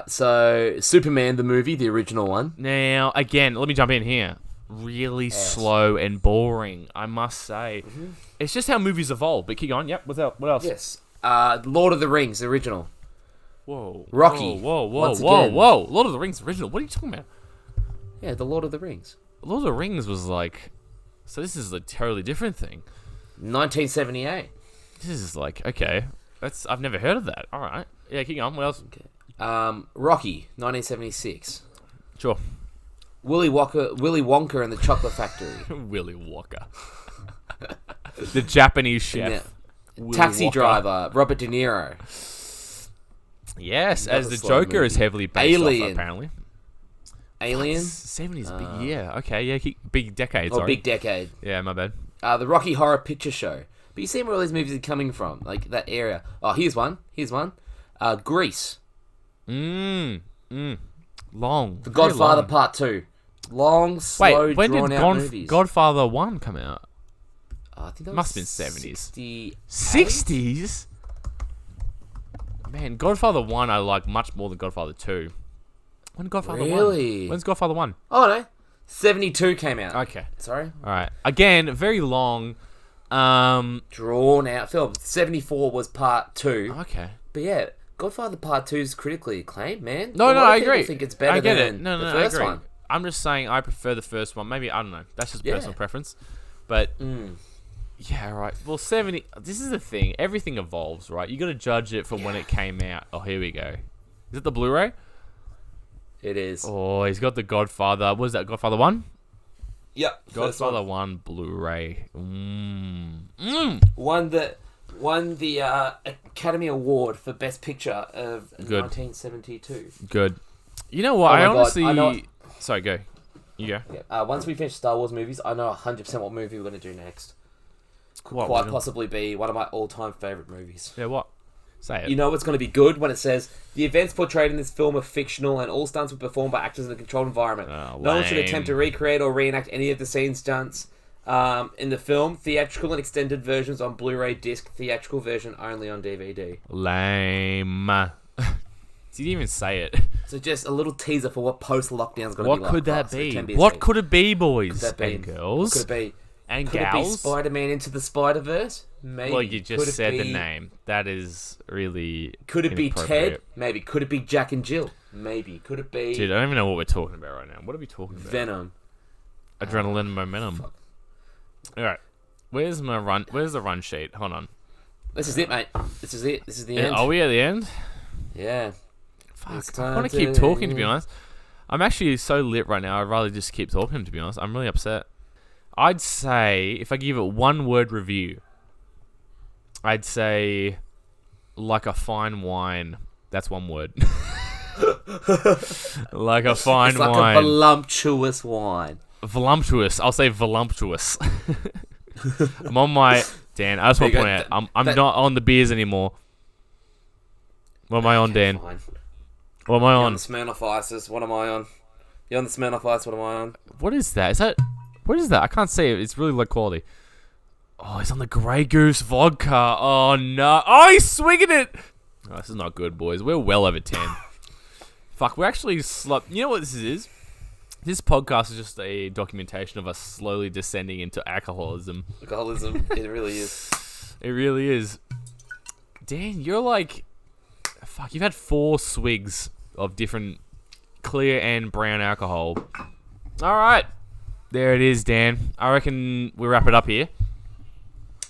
So Superman the movie, the original one. Now again, let me jump in here. Really slow and boring, I must say. Mm-hmm. It's just how movies evolve. But keep on. Yep. What else? Yes. Lord of the Rings, the original. Whoa. Rocky. Whoa. Lord of the Rings original. What are you talking about? Yeah, the Lord of the Rings. Lord of the Rings was like... So this is a totally different thing. 1978. This is like... Okay. I've never heard of that. All right. Yeah, keep on. What else? Okay. Rocky, 1976. Sure. Willy Wonka and the Chocolate Factory. Willy Wonka. The Japanese chef. Taxi Wonka. Driver, Robert De Niro. Yes, Another as the slow Joker movie. is heavily based Alien. off, apparently. Alien. 70s, big, yeah. Okay, yeah, big decade, Oh, sorry. big decade. Yeah, my bad. The Rocky Horror Picture Show. But you see where all these movies are coming from, like that area. Oh, here's one. Grease. Long. The Godfather long. Part 2. Long, slow, Wait, when did drawn-out movies. Godfather 1 come out? I think that Must have was been 70s. 68? 60s? Man, Godfather 1 I like much more than Godfather 2. When did Godfather 1? Really? When's Godfather 1? Oh, no. 72 came out. Okay. Sorry? Alright. Again, very long. Drawn out film. 74 was Part 2. Okay. But yeah, Godfather Part 2 is critically acclaimed, man. No, A lot I of people agree. think it's better I get than it. No, the I first agree. one. I'm just saying I prefer the first one. Maybe, I don't know. That's just personal preference. But, yeah, right. Well, 70... This is the thing. Everything evolves, right? You got to judge it from when it came out. Oh, here we go. Is it the Blu-ray? It is. Oh, he's got the Godfather. What was that? Godfather 1? Yep. Godfather 1 Blu-ray. Won the Academy Award for Best Picture of 1972. Good. You know what? Oh I my God, honestly... I know- Sorry, go. You go. Yeah. Once we finish Star Wars movies, I know 100% what movie we're going to do next. What, Quite possibly be one of my all-time favourite movies. Yeah, what? Say it. You know what's going to be good when it says, the events portrayed in this film are fictional and all stunts were performed by actors in a controlled environment. No one should attempt to recreate or reenact any of the scene stunts in the film. Theatrical and extended versions on Blu-ray disc. Theatrical version only on DVD. Lame. He didn't even say it. So just a little teaser for what post-lockdown's going to be like. What could that So it be? can a What tease. could it be, boys Could that be? and girls? Could it be? And Could it be gals? Spider-Man Into the Spider-Verse? Maybe. Well, you Could just it said the be- name. That is really Could it be Ted? inappropriate. Maybe. Could it be Jack and Jill? Maybe. Could it be Dude, I don't even know what we're talking about right now. What are we talking about? Venom? Adrenaline momentum. Alright. Where's the run sheet? Hold on. This is it, mate. This is it. This is the end. Are we at the end? Yeah. Fuck, It's I want to time keep to talking, to be end. honest. I'm actually so lit right now, I'd rather just keep talking, to be honest. I'm really upset. I'd say, if I give it one word review, I'd say, like a fine wine. That's one word. Like a fine It's like wine. a voluptuous wine. Voluptuous. I'll say voluptuous. I'm on my... Dan, I just want to There you point go. out, I'm not on the beers anymore. What am I on, Dan? Fine. What am I You're on on? the Smirnoff Ices. What am I on? You're on the Smirnoff Ice. What am I on? What is that? What is that? I can't see it. It's really low quality. Oh, he's on the Grey Goose vodka. Oh, no. Oh, he's swinging it. Oh, this is not good, boys. We're well over 10. Fuck, we're actually... You know what this is? This podcast is just a documentation of us slowly descending into alcoholism. Alcoholism. It really is. It really is. Dan, you're like... Fuck, you've had 4 swigs of different clear and brown alcohol. All right. There it is, Dan. I reckon we wrap it up here.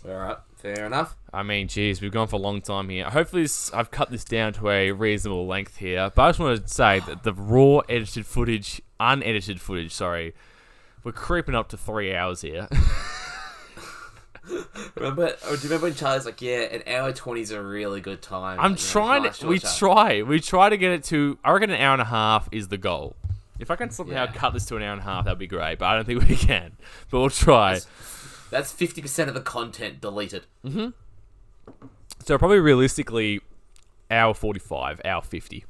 All right. Fair enough. I mean, geez, we've gone for a long time here. Hopefully, I've cut this down to a reasonable length here. But I just want to say that the raw unedited footage, sorry, we're creeping up to 3 hours here. Do you remember when Charlie's like, yeah, an hour 20 is a really good time. I'm like, trying nice to. We short try to get it to. I reckon an hour and a half is the goal. If I can somehow Yeah. cut this to an hour and a half, that'd be great. But I don't think we can. But we'll try. That's 50% of the content deleted. So probably realistically, hour 45, hour 50.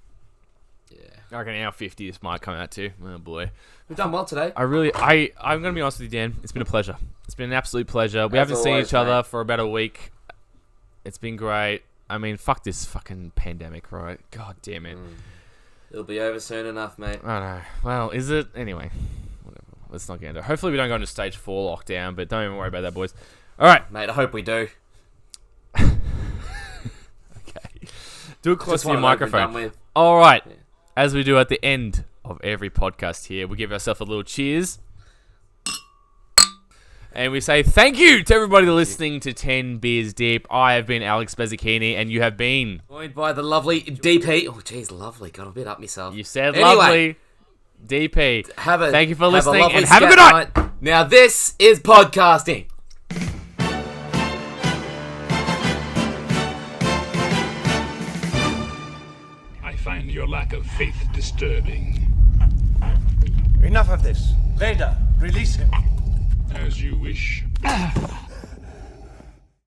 Yeah. I reckon hour 50 this might come out to. Oh boy. We've done well today. I'm going to be honest with you, Dan. It's been a pleasure. It's been an absolute pleasure. We As haven't seen always, each other mate. for about a week. It's been great. I mean, fuck this fucking pandemic, right? God damn it. It'll be over soon enough, mate. I know. Well, is it? Anyway. Whatever. Let's not get into it. Hopefully we don't go into stage 4 lockdown, but don't even worry about that, boys. All right. Mate, I hope we do. Okay. Do it close Just to your want it over and done microphone. with. All right. Yeah. As we do at the end of every podcast here, we give ourselves a little cheers. And we say thank you to everybody listening to 10 Beers Deep. I have been Alex Bezzacchini, and you have been... Joined by the lovely DP. Oh, jeez, lovely. Got a bit up myself. You said Anyway, lovely. DP. Thank you for listening, lovely and have a scat good night. Now, this is podcasting. I find your lack of faith disturbing. Enough of this. Vader, release him. As you wish.